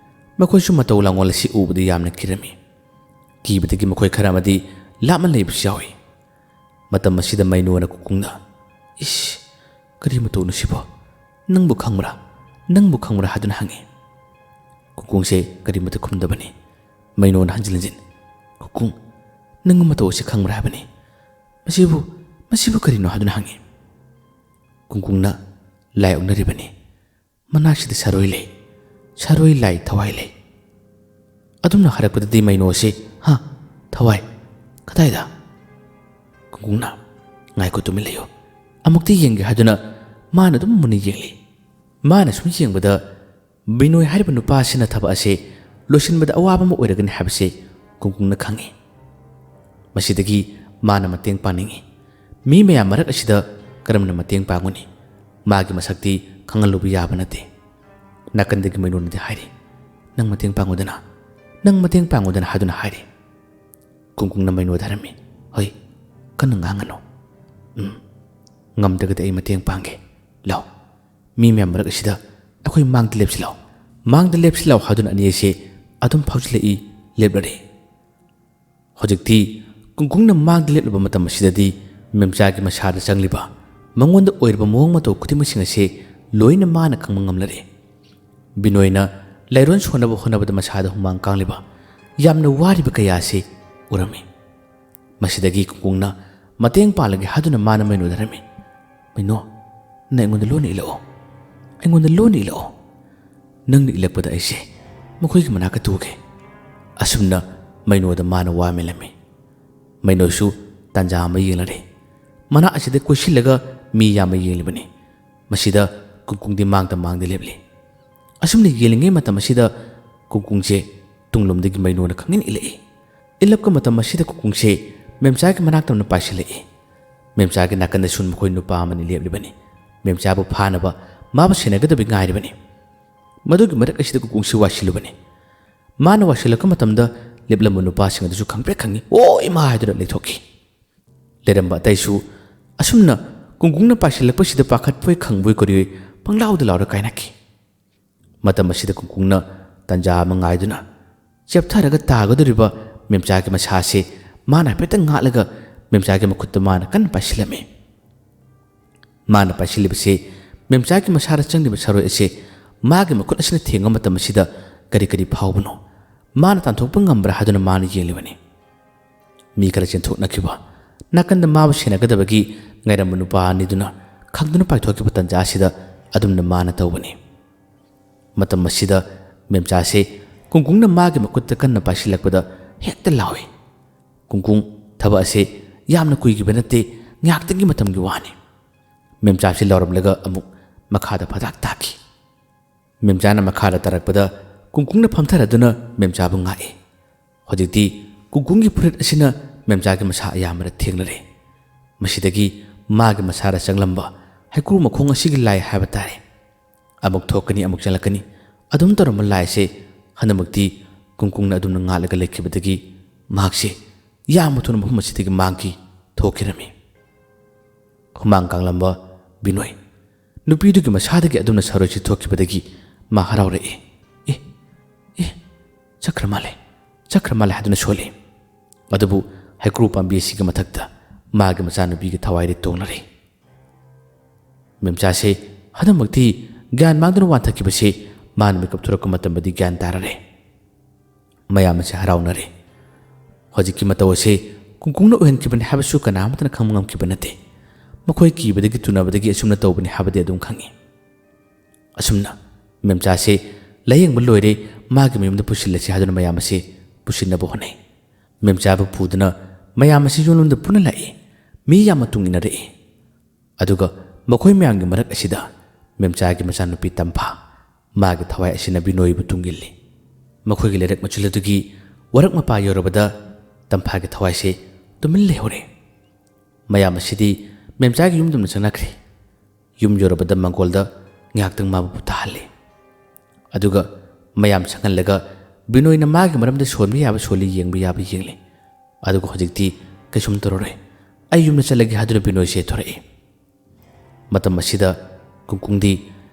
ꯃꯈꯣꯏꯁꯨ ꯃꯇꯧ ꯂꯥꯡꯑꯣꯜ ꯑꯁꯤ ꯎꯕꯗ ꯌꯥꯝꯅ ꯀꯤꯔꯝꯃꯤ. ꯀꯤꯕꯗꯒꯤ ꯃꯈꯣꯏ ꯈꯔ ꯑꯃꯗꯤ ꯂꯥꯞꯅ ꯂꯩꯕꯁꯨ ꯌꯥꯎꯏ. ꯃꯇꯝ ꯑꯁꯤꯗ ꯃꯩꯅꯣꯅ ꯀꯨꯡꯀꯨꯡꯗ, ꯀꯔꯤ ꯃꯇꯧꯅꯣ ꯁꯤꯕꯣ? ꯅꯪꯕꯨ ꯈꯪꯕ꯭ꯔꯥ ꯍꯥꯏꯗꯨꯅ ꯍꯪꯉꯤ. ꯀꯨꯡꯀꯨꯡꯁꯦ ꯀꯔꯤꯃꯠꯇ ꯈꯨꯝꯗꯕꯅꯤ. ꯃꯩꯅꯣꯅ ꯍꯟꯖꯤꯟ ꯍꯟꯖꯤꯟ ꯀꯨꯀꯨꯡ ꯅꯪ ꯃꯇꯧ ꯑꯁꯤ ꯈꯪꯕ꯭ꯔꯥ ꯍꯥꯏꯕꯅꯤ ꯃꯁꯤꯕꯨ ꯀꯔꯤꯅꯣ ꯍꯥꯏꯗꯨꯅ ꯍꯪꯉꯤ ꯀꯨꯡꯀꯨꯡꯅ ꯂꯥꯏ ꯑꯣꯛꯅꯔꯤꯕꯅꯤ ꯃꯅꯥꯛꯁꯤꯗ ꯁꯥꯔꯣꯏ ꯂꯩ ꯁꯥꯔꯣꯏ ꯂꯥꯏ ꯊꯋꯥꯏ ꯂꯩ ꯑꯗꯨꯝꯅ ꯍꯥꯏꯔꯛꯄꯗꯗꯤ ꯃꯩꯅꯣ ꯑꯁꯤ ꯊꯋꯥꯏ ꯀꯗꯥꯏꯗ ꯀꯨꯡꯀꯨꯡꯅ ꯉꯥꯏꯈꯣ ꯇꯨꯃꯤꯟ ꯂꯩꯌꯨ ꯑꯃꯨꯛꯇꯤ ꯌꯦꯡꯒꯦ ꯍꯥꯏꯗꯨꯅ ꯃꯥꯅ ꯑꯗꯨꯝ ꯃꯨꯟꯅ ꯌꯦꯡꯂꯤ ꯃꯥꯅ ꯁꯨꯝ ꯌꯦꯡꯕꯗ ꯕꯤꯅꯣꯏ ꯍꯥꯏꯔꯤꯕ ꯅꯨꯄꯥ ꯑꯁꯤꯅ ꯊꯕꯛ ꯑꯁꯤ ꯂꯣꯏꯁꯤꯟꯕꯗ ꯑꯋꯥꯕ ꯑꯃ ꯑꯣꯏꯔꯒꯅꯤ ꯍꯥꯏꯕꯁꯤ ꯀꯨꯡꯀꯨꯡꯅ ꯈꯪꯉꯤ ꯃꯁꯤꯗꯒꯤ ꯃꯥꯅ ꯃꯇꯦꯡ ꯄꯥꯡꯅꯤꯡꯉꯤ ꯃꯤ ꯃꯌꯥꯝ ꯃꯔꯛ ꯑꯁꯤꯗ ꯀꯔꯝꯅ ꯃꯇꯦꯡ ꯄꯥꯡꯒꯅꯤ ꯃꯥꯒꯤ ꯃꯁꯛꯇꯤ ꯈꯪꯍꯜꯂꯨꯕ ꯌꯥꯕ ꯅꯠꯇꯦ ꯅꯥꯀꯟꯗꯒꯤ ꯃꯩꯅꯣꯅꯗꯤ ꯍꯥꯏꯔꯤ ꯅꯪ ꯃꯇꯦꯡ ꯄꯥꯡꯉꯨꯗꯅ ꯍꯥꯏꯗꯨꯅ ꯍꯥꯏꯔꯤ ꯀꯨꯡꯀꯨꯡꯅ ꯃꯩꯅꯣꯗ ꯍꯥꯏꯔꯝꯃꯤ ꯍꯣꯏ ꯀꯟꯅ ꯉꯥꯡꯒꯅꯨ ꯉꯝꯗ꯭ꯔꯒꯗꯤ ꯑꯩ ꯃꯇꯦꯡ ꯄꯥꯡꯒꯦ ꯂꯥꯎ ꯃꯤ ꯃꯌꯥꯝ ꯃꯔꯛ ꯑꯁꯤꯗ ꯑꯩꯈꯣꯏ ꯃꯥꯡꯗ ꯂꯦꯞꯁꯤꯜꯂꯥꯎ ꯍꯥꯏꯗꯨꯅ ꯑꯅꯤ ꯑꯁꯤ ꯑꯗꯨꯝ ꯐꯥꯎꯖꯤꯜꯂꯛꯏ ꯂꯦꯞꯂꯔꯦ ꯍꯧꯖꯤꯛꯇꯤ ꯀꯨꯡꯀꯨꯡꯅ ꯃꯥꯡꯗ ꯂꯦꯞꯂꯕ ꯃꯇꯝ ꯑꯁꯤꯗꯗꯤ ꯃꯦꯝꯆꯥꯒꯤ ꯃꯁꯥꯗ ꯆꯪꯂꯤꯕ ꯃꯉꯣꯟꯗ ꯑꯣꯏꯔꯤꯕ ꯃꯑꯣꯡ ꯃꯇꯧ ꯈꯨꯗꯤꯡꯃꯛꯁꯤꯡ ꯑꯁꯤ ꯂꯣꯏꯅ ꯃꯥꯅ ꯈꯪꯕ ꯉꯝꯂꯔꯦ ꯕꯤꯅꯣꯏꯅ ꯂꯩꯔꯣꯟ ꯁꯣꯟꯅꯕ ꯍꯣꯠꯅꯕꯗ ꯃꯁꯥꯗ ꯍꯨꯃꯥꯡ ꯀꯥꯡꯂꯤꯕ ꯌꯥꯝꯅ ꯋꯥꯔꯤꯕ ꯀꯌꯥ ꯑꯁꯤ ꯎꯔꯝꯃꯤ ꯃꯁꯤꯗꯒꯤ ꯀꯨꯡꯀꯨꯡꯅ ꯃꯇꯦꯡ ꯄꯥꯡꯂꯒꯦ ꯍꯥꯏꯗꯨꯅ ꯃꯥꯅ ꯃꯩꯅꯣꯗ ꯍꯥꯏꯔꯝꯃꯤ ꯃꯩꯅꯣ ꯅꯪ ꯑꯩꯉꯣꯟꯗ ꯂꯣꯟꯅ ꯏꯜꯂꯛꯑꯣ ꯅꯪꯅ ꯏꯜꯂꯛꯄꯗ ꯑꯩꯁꯦ ꯃꯈꯣꯏꯒꯤ ꯃꯅꯥꯛꯇ ꯇꯨꯒꯦ ꯑꯁꯨꯝꯅ ꯃꯩꯅꯣꯗ ꯃꯥꯅ ꯋꯥ ꯃꯦꯜꯂꯝꯃꯤ ꯃꯩꯅꯣꯁꯨ ꯇꯥꯟꯖꯥ ꯑꯃ ꯌꯦꯡꯂꯔꯦ ꯃꯅꯥ ꯑꯁꯤꯗ ꯀꯣꯏꯁꯤꯜꯂꯒ ꯃꯤ ꯌꯥꯝꯅ ꯌꯦꯡꯂꯤꯕꯅꯤ ꯃꯁꯤꯗ ꯀꯨꯡꯀꯨꯡꯗꯤ ꯃꯥꯡꯗ ꯂꯦꯞꯂꯤ ꯑꯁꯨꯝꯅ ꯌꯦꯡꯂꯤꯉꯩ ꯃꯇꯝ ꯑꯁꯤꯗ ꯀꯨꯡꯀꯨꯡꯁꯦ ꯇꯨꯡꯂꯣꯝꯗꯒꯤ ꯃꯩꯅꯣꯅ ꯈꯪꯏꯟ ꯏꯜꯂꯛꯏ ꯏꯜꯂꯛꯄ ꯃꯇꯝ ꯑꯁꯤꯗ ꯀꯨꯡꯀꯨꯡꯁꯦ ꯃꯦꯝꯆꯥꯒꯤ ꯃꯅꯥꯛꯇꯝꯅ ꯄꯥꯏꯁꯤꯜꯂꯛꯏ ꯃꯦꯝꯆꯥꯒꯤ ꯅꯥꯀꯟꯗꯁꯨ ꯃꯈꯣꯏ ꯅꯨꯄꯥ ꯑꯃꯅꯤ ꯂꯦꯞꯂꯤꯕꯅꯤ ꯃꯦꯝꯆꯥꯕꯨ ꯐꯥꯅꯕ ꯃꯥꯕꯨ ꯁꯦꯟꯅꯒꯗꯕ ꯉꯥꯏꯔꯤꯕꯅꯤ ꯃꯗꯨꯒꯤ ꯃꯔꯛ ꯑꯁꯤꯗ ꯀꯨꯡꯀꯨꯡꯁꯤ ꯋꯥꯁꯤꯜꯂꯨꯕꯅꯤ ꯃꯥꯅ ꯋꯥꯁꯤꯜꯂꯛꯄ ꯃꯇꯝꯗ ꯂꯦꯞꯂꯝꯕ ꯅꯨꯄꯥꯁꯤꯡ ꯑꯗꯨꯁꯨ ꯈꯪꯄ꯭ꯔꯦꯛ ꯈꯪꯏ ꯑꯣ ꯏꯃꯥ ꯍꯥꯏꯗꯨꯅ ꯂꯩꯊꯣꯛꯈꯤ ꯂꯩꯔꯝꯕ ꯑꯇꯩꯁꯨ ꯑꯁꯨꯝꯅ ꯀꯨꯡꯀꯨꯡꯅ ꯄꯥꯏꯁꯤꯜꯂꯛꯄꯁꯤꯗ ꯄꯥꯈꯠꯄꯣꯏ ꯈꯪꯕꯣꯏ ꯀꯔꯤꯑꯣꯏ ꯄꯪꯂꯥꯎꯗ ꯂꯥꯎꯔ ꯀꯥꯏꯅꯈꯤ ꯃꯇꯝ ꯑꯁꯤꯗ ꯀꯨꯡꯀꯨꯡꯅ ꯇꯥꯟꯖꯥ ꯑꯃ ꯉꯥꯏꯗꯨꯅ ꯆꯦꯞꯊꯔꯒ ꯇꯥꯒꯗꯧꯔꯤꯕ ꯃꯦꯝꯆꯥꯒꯤ ꯃꯁꯥꯁꯤ ꯃꯥꯅ ꯍꯥꯏꯐꯦꯠꯇꯪ ꯉꯥꯛꯂꯒ ꯃꯦꯝꯆꯥꯒꯤ ꯃꯈꯨꯠꯇ ꯃꯥꯅ ꯀꯟꯅ ꯄꯥꯏꯁꯤꯜꯂꯝꯃꯤ ꯃꯥꯅ ꯄꯥꯏꯁꯤꯜꯂꯤꯕꯁꯤ ꯃꯦꯝꯆꯥꯒꯤ ꯃꯁꯥꯗ ꯆꯪꯂꯤꯕ ꯁꯔꯣꯏ ꯑꯁꯤ ꯃꯥꯒꯤ ꯃꯈꯨꯠ ꯑꯁꯤꯅ ꯊꯦꯡꯕ ꯃꯇꯝ ꯑꯁꯤꯗ ꯀꯔꯤ ꯐꯥꯎꯕꯅꯣ ꯃꯥꯅ ꯇꯥꯟꯊꯣꯛꯄ ꯉꯝꯕ꯭ꯔꯥ ꯍꯥꯏꯗꯨꯅ ꯃꯥꯅ ꯌꯦꯡꯂꯤꯕꯅꯤ ꯃꯤ ꯈꯔ ꯆꯦꯟꯊꯣꯛꯅꯈꯤꯕ ꯅꯥꯀꯟꯗ ꯃꯥꯕꯨ ꯁꯦꯟꯅꯒꯗꯕꯒꯤ ꯉꯥꯏꯔꯝꯕ ꯅꯨꯄꯥ ꯑꯅꯤꯗꯨꯅ ꯈꯪꯗꯨꯅ ꯄꯥꯏꯊꯣꯛꯈꯤꯕ ꯇꯟꯖꯥ ꯑꯁꯤꯗ ꯑꯗꯨꯝꯅ ꯃꯥꯅ ꯇꯧꯕꯅꯤ ꯃꯇꯝ ꯑꯁꯤꯗ ꯃꯦꯝꯆꯥꯁꯤ ꯀꯨꯡꯀꯨꯡꯅ ꯃꯥꯒꯤ ꯃꯈꯨꯠꯇ ꯀꯟꯅ ꯄꯥꯏꯁꯤꯜꯂꯛꯄꯗ ꯍꯦꯛꯇ ꯂꯥꯎꯏ ꯀꯨꯡꯀꯨꯡ ꯊꯕꯛ ꯑꯁꯤ ꯌꯥꯝꯅ ꯀꯨꯏꯈꯤꯕ ꯅꯠꯇꯦ ꯉꯥꯏꯍꯥꯛꯇꯪꯒꯤ ꯃꯇꯝꯒꯤ ꯋꯥꯅꯤ ꯃꯦꯝꯆꯥꯁꯤ ꯂꯥꯎꯔꯝꯂꯒ ꯑꯃꯨꯛ ꯃꯈꯥꯗ ꯐꯗꯥꯛ ꯇꯥꯈꯤ ꯃꯦꯝꯆꯥꯅ ꯃꯈꯥꯗ ꯇꯥꯔꯛꯄꯗ ꯀꯨꯡꯀꯨꯡꯅ ꯐꯝꯊꯔꯗꯨꯅ ꯃꯦꯝꯆꯥꯕꯨ ꯉꯥꯛꯏ ꯍꯧꯖꯤꯛꯇꯤ ꯀꯨꯡꯀꯨꯡꯒꯤ ꯐꯨꯔꯤꯠ ꯑꯁꯤꯅ ꯃꯦꯝꯆꯥꯒꯤ ꯃꯁꯥ ꯑꯌꯥꯝꯕꯗ ꯊꯦꯡꯂꯔꯦ ꯃꯁꯤꯗꯒꯤ ꯃꯥꯒꯤ ꯃꯁꯥꯗ ꯆꯪꯂꯝꯕ ꯍꯩꯀ꯭ꯔꯨ ꯃꯈꯣꯡ ꯑꯁꯤꯒꯤ ꯂꯥꯏ ꯍꯥꯏꯕ ꯇꯥꯔꯦ ꯑꯃꯨꯛ ꯊꯣꯛꯀꯅꯤ ꯑꯃꯨꯛ ꯆꯪꯂꯛꯀꯅꯤ ꯑꯗꯨꯝ ꯇꯧꯔꯝꯕ ꯂꯥꯏꯁꯦ ꯍꯟꯗꯛꯃꯛꯇꯤ ꯀꯨꯡꯀꯨꯡꯅ ꯑꯗꯨꯝꯅ ꯉꯥꯛꯂꯒ ꯂꯩꯈꯤꯕꯗꯒꯤ ꯃꯍꯥꯛꯁꯦ ꯌꯥꯝꯅ ꯊꯨꯅ ꯃꯐꯝ ꯑꯁꯤꯗꯒꯤ ꯃꯥꯡꯈꯤ ꯊꯣꯛꯈꯤꯔꯝꯃꯤ ꯍꯨꯃꯥꯡ ꯀꯥꯡꯂꯝꯕ ꯕꯤꯅꯣꯏ ꯅꯨꯄꯤꯗꯨꯒꯤ ꯃꯁꯥꯗꯒꯤ ꯑꯗꯨꯝꯅ ꯁꯔꯣꯏꯁꯤ ꯊꯣꯛꯈꯤꯕꯗꯒꯤ ꯃꯥ ꯍꯔꯥꯎꯔꯛꯏ ꯆꯠꯈ꯭ꯔ ꯃꯥꯜꯂꯦ ꯍꯥꯏꯗꯨꯅ ꯁꯣꯜꯂꯤ ꯑꯗꯨꯕꯨ ꯍꯩꯀ꯭ꯔꯨ ꯄꯥꯝꯕꯤ ꯑꯁꯤꯒꯤ ꯃꯊꯛꯇ ꯃꯥꯒꯤ ꯃꯆꯥꯅꯨꯄꯤꯒꯤ ꯊꯋꯥꯏꯗꯤ ꯇꯣꯡꯂꯔꯤ ꯃꯦꯝꯆꯥꯁꯦ ꯍꯟꯗꯛꯃꯛꯇꯤ ꯒ꯭ꯌꯥꯟ ꯃꯥꯡꯗꯨꯅ ꯋꯥꯟꯊꯈꯤꯕꯁꯤ ꯃꯥꯅ ꯃꯤꯀꯞ ꯊꯣꯔꯛꯄ ꯃꯇꯝꯗꯗꯤ ꯒ꯭ꯌꯥꯟ ꯇꯥꯔꯔꯦ ꯃꯌꯥꯝ ꯑꯁꯤ ꯍꯔꯥꯎꯅꯔꯦ ꯍꯧꯖꯤꯛꯀꯤ ꯃꯇꯧ ꯑꯁꯤ ꯀꯨꯡꯀꯨꯡꯅ ꯑꯣꯏꯍꯟꯈꯤꯕꯅꯤ ꯍꯥꯏꯕꯁꯨ ꯀꯅꯥꯃꯠꯇꯅ ꯈꯪꯕ ꯉꯝꯈꯤꯕ ꯅꯠꯇꯦ ꯃꯈꯣꯏ ꯀꯤꯕꯗꯒꯤ ꯇꯨꯅꯕꯗꯒꯤ ꯑꯁꯨꯝꯅ ꯇꯧꯕꯅꯤ ꯍꯥꯏꯕꯗꯤ ꯑꯗꯨꯝ ꯈꯪꯉꯤ ꯑꯁꯨꯝꯅ ꯃꯦꯝꯆꯥꯁꯦ ꯂꯥꯌꯦꯡꯕ ꯂꯣꯏꯔꯦ ꯃꯥꯒꯤ ꯃꯌꯨꯝꯗ ꯄꯨꯁꯤꯜꯂꯁꯤ ꯍꯥꯏꯗꯨꯅ ꯃꯌꯥꯝ ꯑꯁꯤ ꯄꯨꯁꯤꯟꯅꯕ ꯍꯣꯠꯅꯩ ꯃꯦꯝꯆꯥꯕꯨ ꯄꯨꯗꯨꯅ ꯃꯌꯥꯝ ꯑꯁꯤ ꯌꯣꯟꯂꯣꯝꯗ ꯄꯨꯟꯅ ꯂꯥꯛꯏ ꯃꯤ ꯌꯥꯝꯅ ꯇꯨꯡ ꯏꯟꯅꯔꯛꯏ ꯑꯗꯨꯒ ꯃꯈꯣꯏ ꯃꯌꯥꯝꯒꯤ ꯃꯔꯛ ꯑꯁꯤꯗ ꯃꯦꯝꯆꯥꯒꯤ ꯃꯆꯥꯅꯨꯄꯤ ꯇꯝꯐꯥ ꯃꯥꯒꯤ ꯊꯋꯥꯏ ꯑꯁꯤꯅ ꯕꯤꯅꯣꯏꯕꯨ ꯇꯨꯡꯏꯜꯂꯤ ꯃꯈꯣꯏꯒꯤ ꯂꯩꯔꯛ ꯃꯆꯤꯜ ꯑꯗꯨꯒꯤ ꯋꯥꯔꯛ ꯃꯄꯥ ꯌꯧꯔꯕꯗ ꯇꯝꯐꯥꯒꯤ ꯊꯋꯥꯏꯁꯦ ꯇꯨꯃꯤꯟ ꯂꯩꯍꯧꯔꯦ ꯃꯌꯥꯝ ꯑꯁꯤꯗꯤ ꯃꯦꯝꯆꯥꯒꯤ ꯌꯨꯝꯗꯨꯝꯅ ꯆꯪꯅꯈ꯭ꯔꯦ ꯌꯨꯝ ꯌꯧꯔꯕꯗ ꯃꯪꯒꯣꯜꯗ ꯉꯥꯏꯍꯥꯛꯇꯪ ꯃꯥꯕꯨ ꯄꯣꯊꯥꯍꯜꯂꯤ ꯑꯗꯨꯒ ꯃꯌꯥꯝ ꯆꯪꯍꯜꯂꯒ ꯕꯤꯅꯣꯏꯅ ꯃꯥꯒꯤ ꯃꯔꯝꯗ ꯁꯣꯟꯕ ꯌꯥꯕ ꯁꯣꯜꯂꯤ ꯌꯦꯡꯕ ꯌꯥꯕ ꯌꯦꯡꯂꯤ ꯑꯗꯨꯒ ꯍꯧꯖꯤꯛꯇꯤ ꯀꯩꯁꯨꯝ ꯇꯧꯔꯔꯣꯏ ꯑꯩ ꯌꯨꯝꯗ ꯆꯠꯂꯒꯦ ꯍꯥꯏꯗꯨꯅ ꯕꯤꯅꯣꯏꯁꯦ ꯊꯣꯔꯛꯏ ꯃꯇꯝ ꯑꯁꯤꯗ ꯀꯨꯡꯀꯨꯡꯗꯤ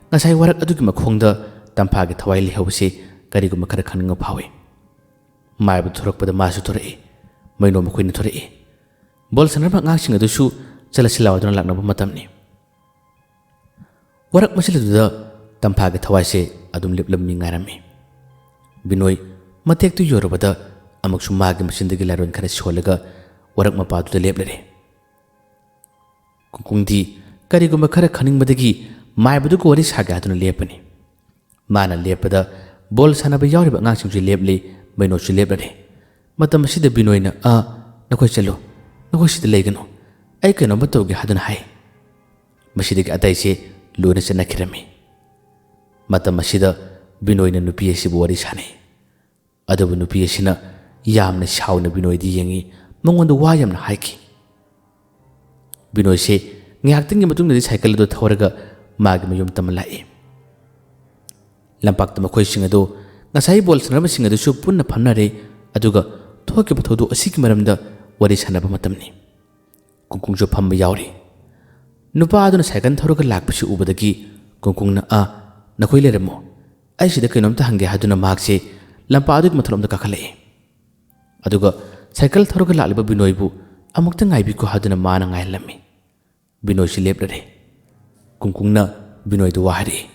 ꯉꯁꯥꯏ ꯋꯥꯔꯛ ꯑꯗꯨꯒꯤ ꯃꯈꯣꯡꯗ ꯇꯝꯐꯥꯒꯤ ꯊꯋꯥꯏ ꯂꯩꯍꯧꯕꯁꯤ ꯀꯔꯤꯒꯨꯝꯕ ꯈꯔ ꯈꯪꯅꯤꯡꯕ ꯐꯥꯎꯏ ꯃꯥꯏꯕ ꯊꯣꯔꯛꯄꯗ ꯃꯥꯁꯨ ꯊꯣꯔꯛꯏ ꯃꯩꯅꯣ ꯃꯈꯣꯏꯅ ꯊꯣꯔꯛꯏ ꯕꯣꯜ ꯁꯥꯟꯅꯔꯤꯕ ꯑꯉꯥꯡꯁꯤꯡ ꯑꯗꯨꯁꯨ ꯆꯠꯂꯁꯤ ꯂꯥꯎꯗꯨꯅ ꯂꯥꯛꯅꯕ ꯃꯇꯝꯅꯤ ꯋꯥꯔꯛ ꯃꯆꯤꯜ ꯑꯗꯨꯗ ꯇꯝꯐꯥꯒꯤ ꯊꯋꯥꯏꯁꯦ ꯑꯗꯨꯝ ꯂꯦꯞꯂꯝꯃꯤ ꯉꯥꯏꯔꯝꯃꯤ ꯕꯤꯅꯣꯏ ꯃꯇꯦꯛꯇꯨ ꯌꯧꯔꯕꯗ ꯑꯃꯛꯁꯨ ꯃꯥꯒꯤ ꯃꯆꯤꯟꯗꯒꯤ ꯂꯥꯏꯔꯣꯟ ꯈꯔ ꯁꯣꯜꯂꯒ ꯋꯥꯔꯛ ꯃꯄꯥꯗꯨꯗ ꯂꯦꯞꯂꯔꯦ ꯀꯨꯡꯀꯨꯡꯗꯤ ꯀꯔꯤꯒꯨꯝꯕ ꯈꯔ ꯈꯪꯅꯤꯡꯕꯗꯒꯤ ꯃꯥꯏꯕꯗꯨꯒ ꯋꯥꯔꯤ ꯁꯥꯒꯦ ꯍꯥꯏꯗꯨꯅ ꯂꯦꯞꯄꯅꯤ ꯃꯥꯅ ꯂꯦꯞꯄꯗ ꯕꯣꯜ ꯁꯥꯟꯅꯕ ꯌꯥꯎꯔꯤꯕ ꯑꯉꯥꯡꯁꯤꯡꯁꯨ ꯂꯦꯞꯂꯤ ꯕꯤꯅꯣꯏꯁꯨ ꯂꯦꯞꯂꯔꯦ ꯃꯇꯝ ꯑꯁꯤꯗ ꯕꯤꯅꯣꯏꯅ ꯅꯈꯣꯏ ꯆꯠꯂꯨ ꯅꯈꯣꯏ ꯁꯤꯗ ꯂꯩꯒꯅꯨ ꯑꯩ ꯀꯩꯅꯣꯝꯃ ꯇꯧꯒꯦ ꯍꯥꯏꯗꯨꯅ ꯍꯥꯏ ꯃꯁꯤꯗꯒꯤ ꯑꯇꯩꯁꯦ ꯂꯣꯏꯅ ꯆꯠꯅꯈꯤꯔꯝꯃꯤ ꯃꯇꯝ ꯑꯁꯤꯗ ꯕꯤꯅꯣꯏꯅ ꯅꯨꯄꯤ ꯑꯁꯤꯕꯨ ꯋꯥꯔꯤ ꯁꯥꯟꯅꯩ ꯑꯗꯨꯕꯨ ꯅꯨꯄꯤ ꯑꯁꯤꯅ ꯌꯥꯝꯅ ꯁꯥꯎꯅ ꯕꯤꯅꯣꯏꯗ ꯌꯦꯡꯉꯤ ꯃꯉꯣꯟꯗ ꯋꯥ ꯌꯥꯝꯅ ꯍꯥꯏꯈꯤ ꯕꯤꯅꯣꯏꯁꯦ ꯉꯥꯏꯍꯥꯛꯇꯪꯒꯤ ꯃꯇꯨꯡꯗꯗꯤ ꯁꯥꯏꯀꯜ ꯑꯗꯨ ꯊꯧꯔꯒ ꯃꯥꯒꯤ ꯃꯌꯨꯝ ꯇꯝꯃ ꯂꯥꯛꯏ ꯂꯝꯄꯥꯛꯇ ꯃꯈꯣꯏꯁꯤꯡ ꯑꯗꯨ ꯉꯁꯥꯏ ꯕꯣꯜ ꯁꯥꯟꯅꯕꯁꯤꯡ ꯑꯗꯨꯁꯨ ꯄꯨꯟꯅ ꯐꯝꯅꯔꯦ ꯑꯗꯨꯒ ꯊꯣꯛꯈꯤꯕ ꯊꯧꯗꯣꯛ ꯑꯁꯤꯒꯤ ꯃꯔꯝꯗ ꯋꯥꯔꯤ ꯁꯥꯟꯅꯕ ꯃꯇꯝꯅꯤ ꯀꯨꯡꯀꯨꯡꯁꯨ ꯐꯝꯕ ꯌꯥꯎꯔꯤ ꯅꯨꯄꯥ ꯑꯗꯨꯅ ꯁꯥꯏꯀꯜ ꯊꯧꯔꯒ ꯂꯥꯛꯄꯁꯤ ꯎꯕꯗꯒꯤ ꯀꯨꯡꯀꯨꯡꯅ ꯅꯈꯣꯏ ꯂꯩꯔꯝꯃꯣ ꯑꯩ ꯁꯤꯗ ꯀꯩꯅꯣꯝꯇ ꯍꯪꯒꯦ ꯍꯥꯏꯗꯨꯅ ꯃꯍꯥꯛꯁꯦ ꯂꯝꯄꯥꯛ ꯑꯗꯨꯒꯤ ꯃꯊꯛꯂꯣꯝꯗ ꯀꯥꯈꯠꯂꯛꯏ ꯑꯗꯨꯒ ꯁꯥꯏꯀꯜ ꯊꯧꯔꯒ ꯂꯥꯛꯂꯤꯕ ꯕꯤꯅꯣꯏꯕꯨ ꯑꯃꯨꯛꯇ ꯉꯥꯏꯕꯤꯈꯣ ꯍꯥꯏꯗꯨꯅ ꯃꯥꯅ ꯉꯥꯏꯍꯜꯂꯝꯃꯤ ꯕꯤꯅꯣꯏꯁꯤ ꯂꯦꯞꯂꯔꯦ ꯀꯨꯡꯀꯨꯡꯅ ꯕꯤꯅꯣꯏꯗ ꯋꯥ ꯍꯥꯏꯔꯛꯏ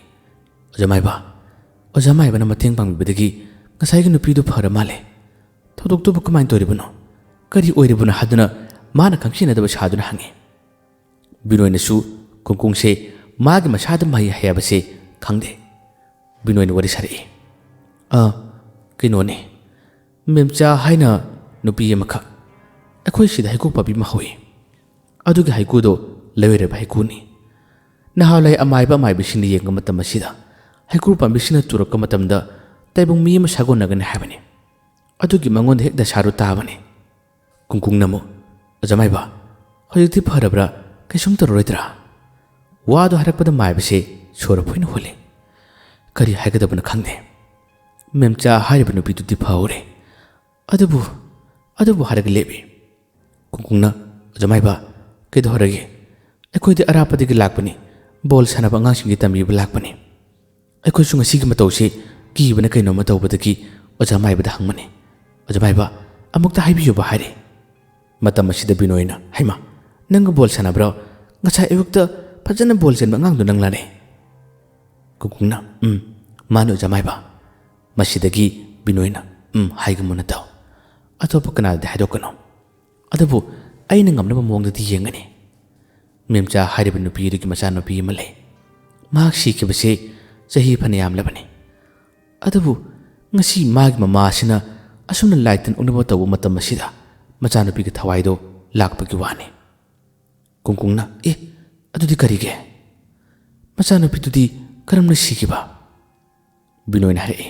ꯑꯣꯖꯥ ꯃꯥꯏꯕꯅ ꯃꯇꯦꯡ ꯄꯥꯡꯕꯤꯕꯗꯒꯤ ꯉꯁꯥꯏꯒꯤ ꯅꯨꯄꯤꯗꯨ ꯐꯔ ꯃꯥꯜꯂꯦ ꯊꯧꯗꯣꯛꯇꯨꯕꯨ ꯀꯃꯥꯏꯅ ꯇꯧꯔꯤꯕꯅꯣ ꯀꯔꯤ ꯑꯣꯏꯔꯤꯕꯅꯣ ꯍꯥꯏꯗꯨꯅ ꯃꯥꯅ ꯈꯪꯁꯤꯟꯅꯗꯕ ꯁꯥꯗꯨꯅ ꯍꯪꯉꯤ ꯕꯤꯅꯣꯏꯅꯁꯨ ꯀꯨꯡꯀꯨꯡꯁꯦ ꯃꯥꯒꯤ ꯃꯁꯥꯗ ꯃꯍꯩ ꯍꯩꯕꯁꯦ ꯈꯪꯗꯦ ꯕꯤꯅꯣꯏꯅ ꯋꯥꯔꯤ ꯁꯥꯔꯛꯏ ꯀꯩꯅꯣꯅꯦ ꯃꯦꯝꯆꯥ ꯍꯥꯏꯅ ꯅꯨꯄꯤ ꯑꯃꯈꯛ ꯑꯩꯈꯣꯏ ꯁꯤꯗ ꯍꯩꯀꯨ ꯄꯥꯝꯕꯤ ꯑꯃ ꯍꯧꯏ ꯑꯗꯨꯒꯤ ꯍꯩꯀꯨꯗꯣ ꯂꯩꯔꯕ ꯍꯩꯀꯨꯅꯤ ꯅꯍꯥꯟꯋꯥꯏ ꯑꯃꯥꯏꯕꯁꯤꯡꯅ ꯌꯦꯡꯕ ꯃꯇꯝ ꯑꯁꯤꯗ ꯍꯩꯀ꯭ꯔꯨ ꯄꯥꯝꯕꯤꯁꯤꯡꯅ ꯇꯨꯔꯛꯄ ꯃꯇꯝꯗ ꯇꯥꯏꯕꯪ ꯃꯤ ꯑꯃ ꯁꯥꯒꯣꯟꯅꯒꯅꯤ ꯍꯥꯏꯕꯅꯤ ꯑꯗꯨꯒꯤ ꯃꯉꯣꯟꯗ ꯍꯦꯛ ꯗꯁꯥꯔꯨ ꯇꯥꯕꯅꯤ ꯀꯨꯡꯀꯨꯡꯅ ꯑꯃꯨꯛ ꯑꯣꯖꯥ ꯃꯥꯏꯕ ꯍꯧꯖꯤꯛꯇꯤ ꯐꯔꯕ꯭ꯔꯥ ꯀꯩꯁꯨꯝ ꯇꯧꯔꯔꯣꯏꯗ꯭ꯔꯥ ꯋꯥꯗꯣ ꯍꯥꯏꯔꯛꯄꯗ ꯃꯥꯏꯕꯁꯦ ꯁꯣꯔ ꯐꯣꯏꯅ ꯍꯣꯜꯂꯤ ꯀꯔꯤ ꯍꯥꯏꯒꯗꯕꯅꯣ ꯈꯪꯗꯦ ꯃꯦꯝꯆꯥ ꯍꯥꯏꯔꯤꯕ ꯅꯨꯄꯤꯗꯨꯗꯤ ꯐꯍꯧꯔꯦ ꯑꯗꯨꯕꯨ ꯍꯥꯏꯔꯒ ꯂꯦꯞꯄꯤ ꯀꯨꯡꯀꯨꯡꯅ ꯑꯣꯖꯥ ꯃꯥꯏꯕ ꯀꯩꯗꯧꯔꯒꯦ ꯑꯩꯈꯣꯏꯗꯤ ꯑꯔꯥꯞꯄꯗꯒꯤ ꯂꯥꯛꯄꯅꯤ ꯕꯣꯜ ꯁꯥꯟꯅꯕ ꯑꯉꯥꯡꯁꯤꯡꯒꯤ ꯇꯝꯕꯤꯕ ꯂꯥꯛꯄꯅꯤ ꯑꯩꯈꯣꯏꯁꯨ ꯉꯁꯤꯒꯤ ꯃꯇꯧꯁꯤ ꯀꯤꯕꯅ ꯀꯩꯅꯣꯝꯃ ꯇꯧꯕꯗꯒꯤ ꯑꯣꯖꯥ ꯃꯥꯏꯕꯗ ꯍꯪꯕꯅꯤ ꯑꯣꯖꯥ ꯃꯥꯏꯕ ꯑꯃꯨꯛꯇ ꯍꯥꯏꯕꯤꯌꯨꯕ ꯍꯥꯏꯔꯦ ꯃꯇꯝ ꯑꯁꯤꯗ ꯕꯤꯅꯣꯏꯅ ꯍꯩꯃꯥ ꯅꯪꯒ ꯕꯣꯜ ꯁꯥꯟꯅꯕ꯭ꯔꯣ ꯉꯁꯥꯏ ꯑꯌꯨꯛꯇ ꯐꯖꯅ ꯕꯣꯜ ꯆꯦꯟꯕ ꯑꯉꯥꯡꯗꯣ ꯅꯪꯂꯥꯅꯦ ꯀꯨꯡꯀꯨꯡꯅ ꯃꯥꯅ ꯑꯣꯖꯥ ꯃꯥꯏꯕ ꯃꯁꯤꯗꯒꯤ ꯕꯤꯅꯣꯏꯅ ꯍꯥꯏꯒꯃꯨꯅ ꯇꯧ ꯑꯇꯣꯞꯄ ꯀꯅꯥꯗꯗꯤ ꯍꯥꯏꯗꯣꯛꯀꯅꯨ ꯑꯗꯨꯕꯨ ꯑꯩꯅ ꯉꯝꯅꯕ ꯃꯑꯣꯡꯗꯗꯤ ꯌꯦꯡꯒꯅꯤ ꯃꯦꯝꯆꯥ ꯍꯥꯏꯔꯤꯕ ꯅꯨꯄꯤ ꯑꯗꯨꯒꯤ ꯃꯆꯥꯅꯨꯄꯤ ꯑꯃ ꯂꯩ ꯃꯍꯥꯛ ꯁꯤꯈꯤꯕꯁꯦ ꯆꯍꯤ ꯐꯅ ꯌꯥꯝꯂꯕꯅꯤ ꯑꯗꯨꯕꯨ ꯉꯁꯤ ꯃꯥꯒꯤ ꯃꯃꯥꯁꯤꯅ ꯑꯁꯨꯝꯅ ꯂꯥꯏꯇꯤꯟ ꯑꯣꯛꯅꯕ ꯇꯧꯕ ꯃꯇꯝ ꯑꯁꯤꯗ ꯃꯆꯥꯅꯨꯄꯤꯒꯤ ꯊꯋꯥꯏꯗꯣ ꯂꯥꯛꯄꯒꯤ ꯋꯥꯅꯤ ꯀꯨꯡꯀꯨꯡꯅ ꯑꯗꯨꯗꯤ ꯀꯔꯤꯒꯦ ꯃꯆꯥꯅꯨꯄꯤꯗꯨꯗꯤ ꯀꯔꯝꯅ ꯁꯤꯈꯤꯕ ꯕꯤꯅꯣꯏꯅ ꯍꯥꯏꯔꯛꯏ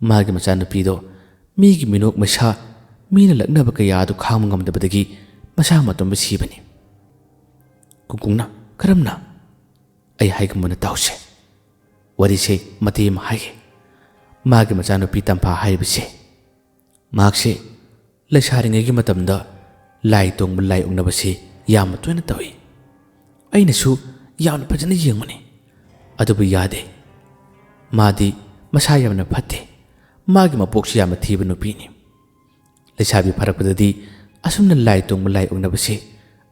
ꯃꯥꯒꯤ ꯃꯆꯥꯅꯨꯄꯤꯗꯣ ꯃꯤꯒꯤ ꯃꯤꯅꯣꯛ ꯃꯩꯁꯥ ꯃꯤꯅ ꯂꯛꯅꯕ ꯀꯌꯥ ꯑꯗꯨ ꯈꯥꯡꯕ ꯉꯝꯗꯕꯗꯒꯤ ꯃꯁꯥ ꯃꯇꯣꯝꯗ ꯁꯤꯕꯅꯤ ꯀꯨꯡꯀꯨꯡꯅ ꯀꯔꯝꯅ ꯑꯩ ꯍꯥꯏꯒꯃꯨꯅ ꯇꯧꯁꯦ ꯋꯥꯔꯤꯁꯦ ꯃꯇꯦꯛ ꯑꯃ ꯍꯥꯏꯒꯦ ꯃꯥꯒꯤ ꯃꯆꯥꯅꯨꯄꯤ ꯇꯝꯐꯥ ꯍꯥꯏꯔꯤꯕꯁꯦ ꯃꯍꯥꯛꯁꯦ ꯂꯩꯁꯥꯔꯤꯉꯩꯒꯤ ꯃꯇꯝꯗ ꯂꯥꯏ ꯇꯣꯡꯕ ꯂꯥꯏ ꯑꯣꯛꯅꯕꯁꯤ ꯌꯥꯝꯅ ꯇꯣꯏꯅ ꯇꯧꯏ ꯑꯩꯅꯁꯨ ꯌꯥꯝꯅ ꯐꯖꯅ ꯌꯦꯡꯕꯅꯤ ꯑꯗꯨꯕꯨ ꯌꯥꯗꯦ ꯃꯥꯗꯤ ꯃꯁꯥ ꯌꯥꯝꯅ ꯐꯠꯇꯦ ꯃꯥꯒꯤ ꯃꯄꯣꯛꯁꯤ ꯌꯥꯝꯅ ꯊꯤꯕ ꯅꯨꯄꯤꯅꯤ ꯂꯩꯁꯥꯕꯤ ꯐꯔꯛꯄꯗꯗꯤ ꯑꯁꯨꯝꯅ ꯂꯥꯏ ꯇꯣꯡꯕ ꯂꯥꯏ ꯑꯣꯛꯅꯕꯁꯤ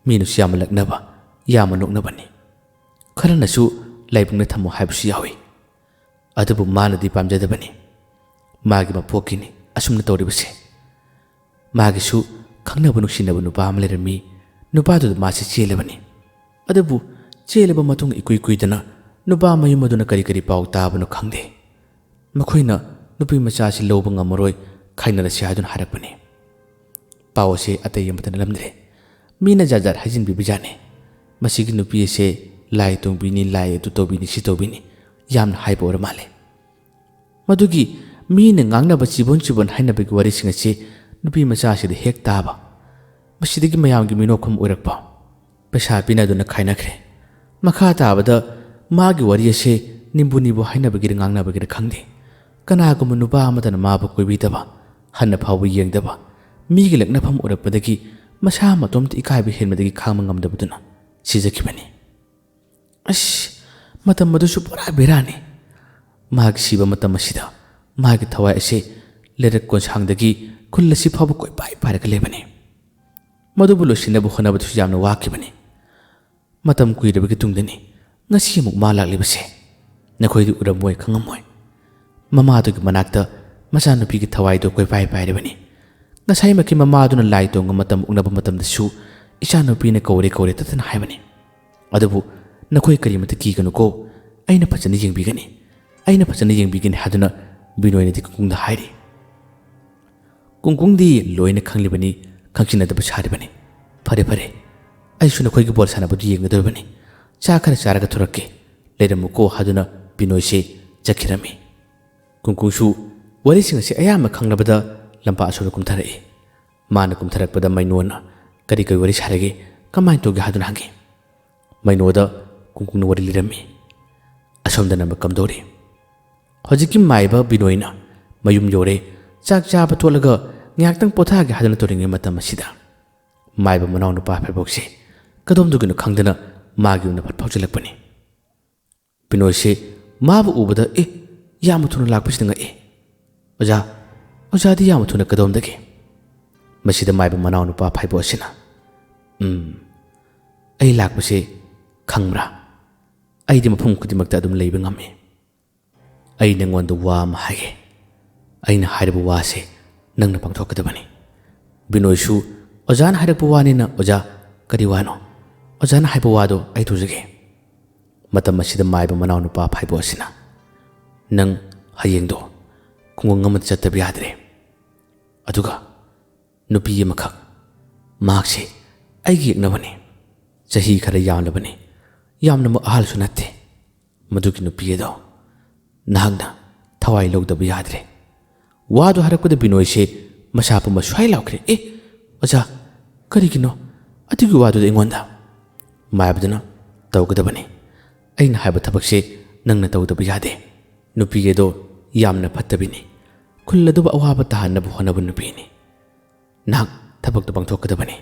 ꯃꯤꯅꯁꯨ ꯌꯥꯝꯅ ꯂꯛꯅꯕ ꯌꯥꯝꯅ ꯅꯣꯛꯅꯕꯅꯤ ꯈꯔꯅꯁꯨ ꯂꯥꯏꯕꯨꯡꯗ ꯊꯝꯃꯣ ꯍꯥꯏꯕꯁꯨ ꯌꯥꯎꯏ ꯑꯗꯨꯕꯨ ꯃꯥꯅꯗꯤ ꯄꯥꯝꯖꯗꯕꯅꯤ ꯃꯥꯒꯤ ꯃꯄꯣꯛꯀꯤꯅꯤ ꯑꯁꯨꯝꯅ ꯇꯧꯔꯤꯕꯁꯦ ꯃꯥꯒꯤꯁꯨ ꯈꯪꯅꯕ ꯅꯨꯡꯁꯤꯅꯕ ꯅꯨꯄꯥ ꯑꯃ ꯂꯩꯔꯝꯃꯤ ꯅꯨꯄꯥꯗꯨꯗ ꯃꯥꯁꯤ ꯆꯦꯜꯂꯕꯅꯤ ꯑꯗꯨꯕꯨ ꯆꯦꯜꯂꯕ ꯃꯇꯨꯡ ꯏꯀꯨꯏ ꯀꯨꯏꯗꯅ ꯅꯨꯄꯥ ꯃꯌꯨꯝ ꯑꯗꯨꯅ ꯀꯔꯤ ꯄꯥꯎ ꯇꯥꯕꯅꯣ ꯈꯪꯗꯦ ꯃꯈꯣꯏꯅ ꯅꯨꯄꯤ ꯃꯆꯥꯁꯤ ꯂꯧꯕ ꯉꯝꯃꯔꯣꯏ ꯈꯥꯏꯅꯔꯁꯤ ꯍꯥꯏꯗꯨꯅ ꯍꯥꯏꯔꯛꯄꯅꯤ ꯄꯥꯎ ꯑꯁꯤ ꯑꯇꯩ ꯑꯃꯠꯇ ꯅꯠꯂꯝꯗ꯭ꯔꯦ ꯃꯤꯅ ꯖꯥꯠ ꯖꯥꯠ ꯍꯥꯏꯖꯤꯟꯕꯤꯕꯖꯥꯠꯅꯤ ꯃꯁꯤꯒꯤ ꯅꯨꯄꯤ ꯑꯁꯦ ꯂꯥꯏ ꯇꯣꯡꯕꯤꯅꯤ ꯂꯥꯏ ꯑꯗꯨ ꯇꯧꯕꯤꯅꯤ ꯁꯤ ꯇꯧꯕꯤꯅꯤ ꯌꯥꯝꯅ ꯍꯥꯏꯕ ꯑꯣꯏꯔ ꯃꯥꯜꯂꯦ ꯃꯗꯨꯒꯤ ꯃꯤꯅ ꯉꯥꯡꯅꯕ ꯆꯤꯕꯣꯟ ꯍꯥꯏꯅꯕꯒꯤ ꯋꯥꯔꯤꯁꯤꯡ ꯑꯁꯤ ꯅꯨꯄꯤ ꯃꯆꯥꯁꯤꯗ ꯍꯦꯛ ꯇꯥꯕ ꯃꯁꯤꯗꯒꯤ ꯃꯌꯥꯝꯒꯤ ꯃꯤꯅꯣꯛꯐꯝ ꯑꯣꯏꯔꯛꯄ ꯄꯩꯁꯥ ꯄꯤꯅꯗꯨꯅ ꯈꯥꯏꯅꯈ꯭ꯔꯦ ꯃꯈꯥ ꯇꯥꯕꯗ ꯃꯥꯒꯤ ꯋꯥꯔꯤ ꯑꯁꯤ ꯅꯤꯝꯕꯨ ꯉꯥꯡꯅꯕꯒꯤꯔ ꯉꯥꯡꯅꯕꯒꯤꯔ ꯈꯪꯗꯦ ꯀꯅꯥꯒꯨꯝꯕ ꯅꯨꯄꯥ ꯑꯃꯗꯅ ꯃꯥꯕꯨ ꯀꯣꯏꯕꯤꯗꯕ ꯍꯟꯅ ꯐꯥꯎꯕ ꯌꯦꯡꯗꯕ ꯃꯤꯒꯤ ꯂꯛꯅꯐꯝ ꯑꯣꯏꯔꯛꯄꯗꯒꯤ ꯃꯁꯥ ꯃꯇꯣꯝꯇ ꯏꯀꯥꯏꯕ ꯍꯦꯟꯕꯗꯒꯤ ꯈꯥꯡꯕ ꯉꯝꯗꯕꯗꯨꯅ ꯁꯤꯖꯈꯤꯕꯅꯤ ꯃꯇꯝ ꯑꯗꯨꯁꯨ ꯄꯨꯔꯥ ꯕꯦꯔꯥꯅꯤ ꯃꯥꯒꯤ ꯁꯤꯕ ꯃꯇꯝ ꯑꯁꯤꯗ ꯃꯥꯒꯤ ꯊꯋꯥꯏ ꯑꯁꯤ ꯂꯩꯔꯛ ꯀꯣꯟꯁꯥꯡꯗꯒꯤ ꯈꯨꯜ ꯑꯁꯤ ꯐꯥꯎꯕ ꯀꯣꯏꯄꯥꯏ ꯄꯥꯏꯔꯒ ꯂꯩꯕꯅꯤ ꯃꯗꯨꯕꯨ ꯂꯣꯏꯁꯤꯟꯅꯕ ꯍꯣꯠꯅꯕꯗꯁꯨ ꯌꯥꯝꯅ ꯋꯥꯈꯤꯕꯅꯤ ꯃꯇꯝ ꯀꯨꯏꯔꯕꯒꯤ ꯇꯨꯡꯗꯅꯤ ꯉꯁꯤ ꯑꯃꯨꯛ ꯃꯥ ꯂꯥꯛꯂꯤꯕꯁꯦ ꯅꯈꯣꯏꯗꯤ ꯎꯔꯝꯃꯣꯏ ꯈꯪꯉꯝꯃꯣꯏ ꯃꯃꯥꯗꯨꯒꯤ ꯃꯅꯥꯛꯇ ꯃꯆꯥꯅꯨꯄꯤꯒꯤ ꯊꯋꯥꯏꯗꯣ ꯀꯣꯏꯄꯥꯏ ꯄꯥꯏꯔꯤꯕꯅꯤ ꯉꯁꯥꯏꯃꯛꯀꯤ ꯃꯃꯥꯗꯨꯅ ꯂꯥꯏ ꯇꯣꯡꯕ ꯃꯇꯝ ꯎꯅꯕ ꯃꯇꯝꯗꯁꯨ ꯏꯆꯥꯅꯨꯄꯤꯅ ꯀꯧꯔꯦ ꯀꯧꯔꯦ ꯇꯠꯇꯅ ꯍꯥꯏꯕꯅꯤ ꯑꯗꯨꯕꯨ ꯅꯈꯣꯏ ꯀꯔꯤꯃꯇ ꯀꯤꯒꯅꯨꯀꯣ ꯑꯩꯅ ꯐꯖꯅ ꯌꯦꯡꯕꯤꯒꯅꯤ ꯑꯩꯅ ꯐꯖꯅ ꯌꯦꯡꯕꯤꯒꯅꯤ ꯍꯥꯏꯗꯨꯅ ꯕꯤꯅꯣꯏꯅꯗꯤ ꯀꯨꯡꯀꯨꯡꯗ ꯍꯥꯏꯔꯤ ꯀꯨꯡꯀꯨꯡꯗꯤ ꯂꯣꯏꯅ ꯈꯪꯂꯤꯕꯅꯤ ꯈꯪꯁꯤꯟꯅꯗꯕ ꯁꯥꯔꯤꯕꯅꯤ ꯐꯔꯦ ꯐꯔꯦ ꯑꯩꯁꯨ ꯅꯈꯣꯏꯒꯤ ꯕꯣꯜ ꯁꯥꯟꯅꯕꯗꯨ ꯌꯦꯡꯒꯗꯧꯔꯤꯕꯅꯤ ꯆꯥ ꯈꯔ ꯆꯥꯔꯒ ꯊꯣꯔꯛꯀꯦ ꯂꯩꯔꯝꯃꯨꯀꯣ ꯍꯥꯏꯗꯨꯅ ꯕꯤꯅꯣꯏꯁꯦ ꯆꯠꯈꯤꯔꯝꯃꯤ ꯀꯨꯡꯀꯨꯡꯁꯨ ꯋꯥꯔꯤꯁꯤꯡ ꯑꯁꯤ ꯑꯌꯥꯝꯕ ꯈꯪꯂꯕꯗ ꯂꯝꯄꯥꯛ ꯑꯁꯣꯝꯗ ꯀꯨꯝꯊꯔꯛꯏ ꯃꯥꯅ ꯀꯨꯝꯊꯔꯛꯄꯗ ꯃꯩꯅꯣꯅ ꯀꯔꯤ ꯀꯔꯤ ꯋꯥꯔꯤ ꯁꯥꯔꯒꯦ ꯀꯃꯥꯏꯅ ꯇꯧꯒꯦ ꯍꯥꯏꯗꯨꯅ ꯍꯪꯉꯤ ꯃꯩꯅꯣꯗ ꯀꯨꯡꯀꯨꯡꯅ ꯋꯥꯔꯤ ꯂꯤꯔꯝꯃꯤ ꯑꯁꯣꯝꯗ ꯅꯝꯕ ꯀꯝꯗꯧꯔꯤ ꯍꯧꯖꯤꯛꯀꯤ ꯃꯥꯏꯕ ꯕꯤꯅꯣꯏꯅ ꯃꯌꯨꯝ ꯌꯧꯔꯦ ꯆꯥꯛ ꯆꯥꯕ ꯇꯣꯠꯂꯒ ꯉꯥꯏꯍꯥꯛꯇꯪ ꯄꯣꯊꯥꯒꯦ ꯍꯥꯏꯗꯨꯅ ꯇꯧꯔꯤꯉꯩ ꯃꯇꯝ ꯑꯁꯤꯗ ꯃꯥꯏꯕ ꯃꯅꯥꯎꯅꯨꯄꯥ ꯐꯥꯏꯕꯣꯛꯁꯦ ꯀꯗꯣꯝꯗꯒꯤꯅꯣ ꯈꯪꯗꯅ ꯃꯥꯒꯤ ꯌꯨꯝꯗ ꯐꯠ ꯐꯥꯎꯖꯤꯜꯂꯛꯄꯅꯤ ꯕꯤꯅꯣꯏꯁꯦ ꯃꯥꯕꯨ ꯎꯕꯗ ꯌꯥꯝꯅ ꯊꯨꯅ ꯂꯥꯛꯄꯁꯤꯗ ꯉꯛꯏ ꯑꯣꯖꯥꯗꯤ ꯌꯥꯝꯅ ꯊꯨꯅ ꯀꯗꯣꯝꯗꯒꯤ ꯃꯁꯤꯗ ꯃꯥꯏꯕ ꯃꯅꯥꯎꯅꯨꯄꯥ ꯐꯥꯏꯕꯣꯛ ꯑꯁꯤꯅ ꯑꯩ ꯂꯥꯛꯄꯁꯦ ꯈꯪꯕ꯭ꯔꯥ ꯑꯩꯗꯤ ꯃꯐꯝ ꯈꯨꯗꯤꯡꯃꯛꯇ ꯑꯗꯨꯝ ꯂꯩꯕ ꯉꯝꯃꯤ ꯑꯩ ꯅꯉꯣꯟꯗ ꯋꯥ ꯑꯃ ꯍꯥꯏꯒꯦ ꯑꯩꯅ ꯍꯥꯏꯔꯤꯕ ꯋꯥꯁꯦ ꯅꯪꯅ ꯄꯥꯡꯊꯣꯛꯀꯗꯕꯅꯤ ꯕꯤꯅꯣꯏꯁꯨ ꯑꯣꯖꯥꯅ ꯍꯥꯏꯔꯛꯄ ꯋꯥꯅꯤꯅ ꯑꯣꯖꯥ ꯀꯔꯤ ꯋꯥꯅꯣ ꯑꯣꯖꯥꯅ ꯍꯥꯏꯕ ꯋꯥꯗꯣ ꯑꯩ ꯇꯧꯖꯒꯦ ꯃꯇꯝ ꯑꯁꯤꯗ ꯃꯥꯏꯕ ꯃꯅꯥꯎꯅꯨꯄꯥ ꯐꯥꯏꯕꯣꯛ ꯑꯁꯤꯅ ꯅꯪ ꯍꯌꯦꯡꯗꯣ ꯈꯨꯡꯒꯪ ꯑꯃꯗ ꯆꯠꯇꯕ ꯌꯥꯗ꯭ꯔꯦ ꯑꯗꯨꯒ ꯅꯨꯄꯤ ꯑꯃꯈꯛ ꯃꯍꯥꯛꯁꯦ ꯑꯩꯒꯤ ꯌꯦꯛꯅꯕꯅꯤ ꯆꯍꯤ ꯈꯔ ꯌꯥꯝꯂꯕꯅꯤ ꯌꯥꯝꯅꯃꯛ ꯑꯍꯜꯁꯨ ꯅꯠꯇꯦ ꯃꯗꯨꯒꯤ ꯅꯨꯄꯤ ꯑꯗꯣ ꯅꯍꯥꯛꯅ ꯊꯋꯥꯏ ꯂꯧꯗꯕ ꯌꯥꯗ꯭ꯔꯦ ꯋꯥꯗꯨ ꯍꯥꯏꯔꯛꯄꯗ ꯕꯤꯅꯣꯏꯁꯦ ꯃꯁꯥ ꯄꯨꯝꯕ ꯁ꯭ꯋꯥꯏ ꯂꯥꯎꯈ꯭ꯔꯦ ꯑꯣꯖꯥ ꯀꯔꯤꯒꯤꯅꯣ ꯑꯗꯨꯒꯤ ꯋꯥꯗꯨꯗ ꯑꯩꯉꯣꯟꯗ ꯃꯥꯏꯕꯗꯨꯅ ꯇꯧꯒꯗꯕꯅꯤ ꯑꯩꯅ ꯍꯥꯏꯕ ꯊꯕꯛꯁꯦ ꯅꯪꯅ ꯇꯧꯗꯕ ꯌꯥꯗꯦ ꯅꯨꯄꯤ ꯑꯗꯣ ꯌꯥꯝꯅ ꯐꯠꯇꯕꯤꯅꯤ ꯈꯨꯜ ꯑꯗꯨꯕꯨ ꯑꯋꯥꯕ ꯇꯥꯍꯟꯅꯕ ꯍꯣꯠꯅꯕ ꯅꯨꯄꯤꯅꯤ ꯅꯍꯥꯛ ꯊꯕꯛꯇꯣ ꯄꯥꯡꯊꯣꯛꯀꯗꯕꯅꯤ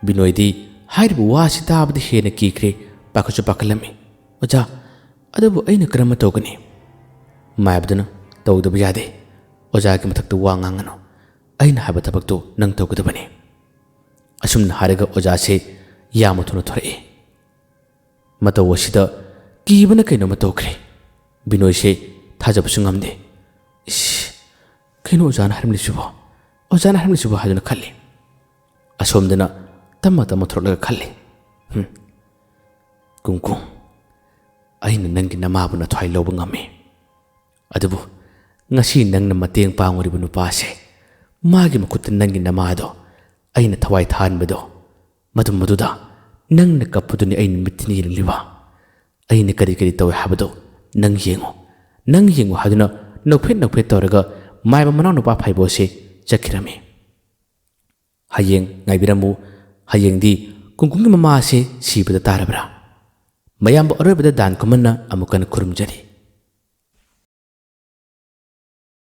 ꯕꯤꯅꯣꯏꯗꯤ ꯍꯥꯏꯔꯤꯕ ꯋꯥꯁꯤ ꯇꯥꯕꯗ ꯍꯦꯟꯅ ꯀꯤꯈ꯭ꯔꯦ ꯄꯥꯈꯠꯁꯨ ꯄꯥꯈꯠꯂꯝꯃꯤ ꯑꯣꯖꯥ ꯑꯗꯨꯕꯨ ꯑꯩꯅ ꯀꯔꯝꯅ ꯇꯧꯒꯅꯤ ꯃꯥꯏꯕꯗꯨꯅ ꯇꯧꯗꯕ ꯌꯥꯗꯦ ꯑꯣꯖꯥꯒꯤ ꯃꯊꯛꯇ ꯋꯥ ꯉꯥꯡꯒꯅꯨ ꯑꯩꯅ ꯍꯥꯏꯕ ꯊꯕꯛꯇꯣ ꯅꯪ ꯇꯧꯒꯗꯕꯅꯤ ꯑꯁꯨꯝꯅ ꯍꯥꯏꯔꯒ ꯑꯣꯖꯥꯁꯦ ꯌꯥꯝꯅ ꯊꯨꯅ ꯊꯣꯔꯛꯏ ꯃꯇꯧ ꯑꯁꯤꯗ ꯀꯤꯕꯅ ꯀꯩꯅꯣꯝꯃ ꯇꯧꯈ꯭ꯔꯦ ꯕꯤꯅꯣꯏꯁꯦ ꯊꯥꯖꯕꯁꯨ ꯉꯝꯗꯦ ꯀꯩꯅꯣ ꯑꯣꯖꯥꯅ ꯍꯥꯏꯔꯝꯂꯤꯁꯤꯕꯣ ꯑꯣꯖꯥꯅ ꯍꯥꯏꯔꯝꯂꯤꯁꯤꯕꯣ ꯍꯥꯏꯗꯨꯅ ꯈꯜꯂꯤ ꯑꯁꯣꯝꯗꯅ ꯇꯞꯅ ꯇꯞꯅ ꯊꯣꯔꯛꯂꯒ ꯈꯜꯂꯤ ꯀꯨꯡꯀꯨꯡ ꯑꯩꯅ ꯅꯪꯒꯤ ꯅꯃꯥꯕꯨ ꯅꯊ꯭ꯋꯥꯏ ꯂꯧꯕ ꯉꯝꯃꯤ ꯑꯗꯨꯕꯨ ꯉꯁꯤ ꯅꯪꯅ ꯃꯇꯦꯡ ꯄꯥꯡꯉꯨꯔꯤꯕ ꯅꯨꯄꯥꯁꯦ ꯃꯥꯒꯤ ꯃꯈꯨꯠꯇ ꯅꯪꯒꯤ ꯅꯃꯥꯗꯣ ꯑꯩꯅ ꯊꯋꯥꯏ ꯊꯥꯍꯟꯕꯗꯣ ꯃꯗꯨꯗ ꯅꯪꯅ ꯀꯞꯄꯗꯨꯅꯤ ꯑꯩ ꯅꯨꯃꯤꯠꯇꯅ ꯌꯦꯡꯂꯤꯕ ꯑꯩꯅ ꯀꯔꯤ ꯀꯔꯤ ꯇꯧꯋꯦ ꯍꯥꯏꯕꯗꯣ ꯅꯪ ꯌꯦꯡꯉꯨ ꯍꯥꯏꯗꯨꯅ ꯅꯣꯛꯐꯦꯠ ꯇꯧꯔꯒ ꯃꯥꯏꯕ ꯃꯅꯥꯎꯅꯨꯄꯥ ꯐꯥꯏꯕꯣꯛꯁꯦ ꯆꯠꯈꯤꯔꯝꯃꯤ ꯍꯌꯦꯡ ꯉꯥꯏꯕꯤꯔꯝꯃꯨ ꯍꯌꯦꯡꯗꯤ ꯀꯨꯡꯀꯨꯡꯒꯤ ꯃꯃꯥ ꯑꯁꯦ ꯁꯤꯕꯗ ꯇꯥꯔꯕ꯭ꯔꯥ ꯃꯌꯥꯝꯕꯨ ꯑꯔꯣꯏꯕꯗ ꯗꯥꯟ ꯈꯨꯃꯟꯅ ꯑꯃꯨꯛ ꯍꯟꯅ ꯈꯨꯔꯨꯝꯖꯔꯤ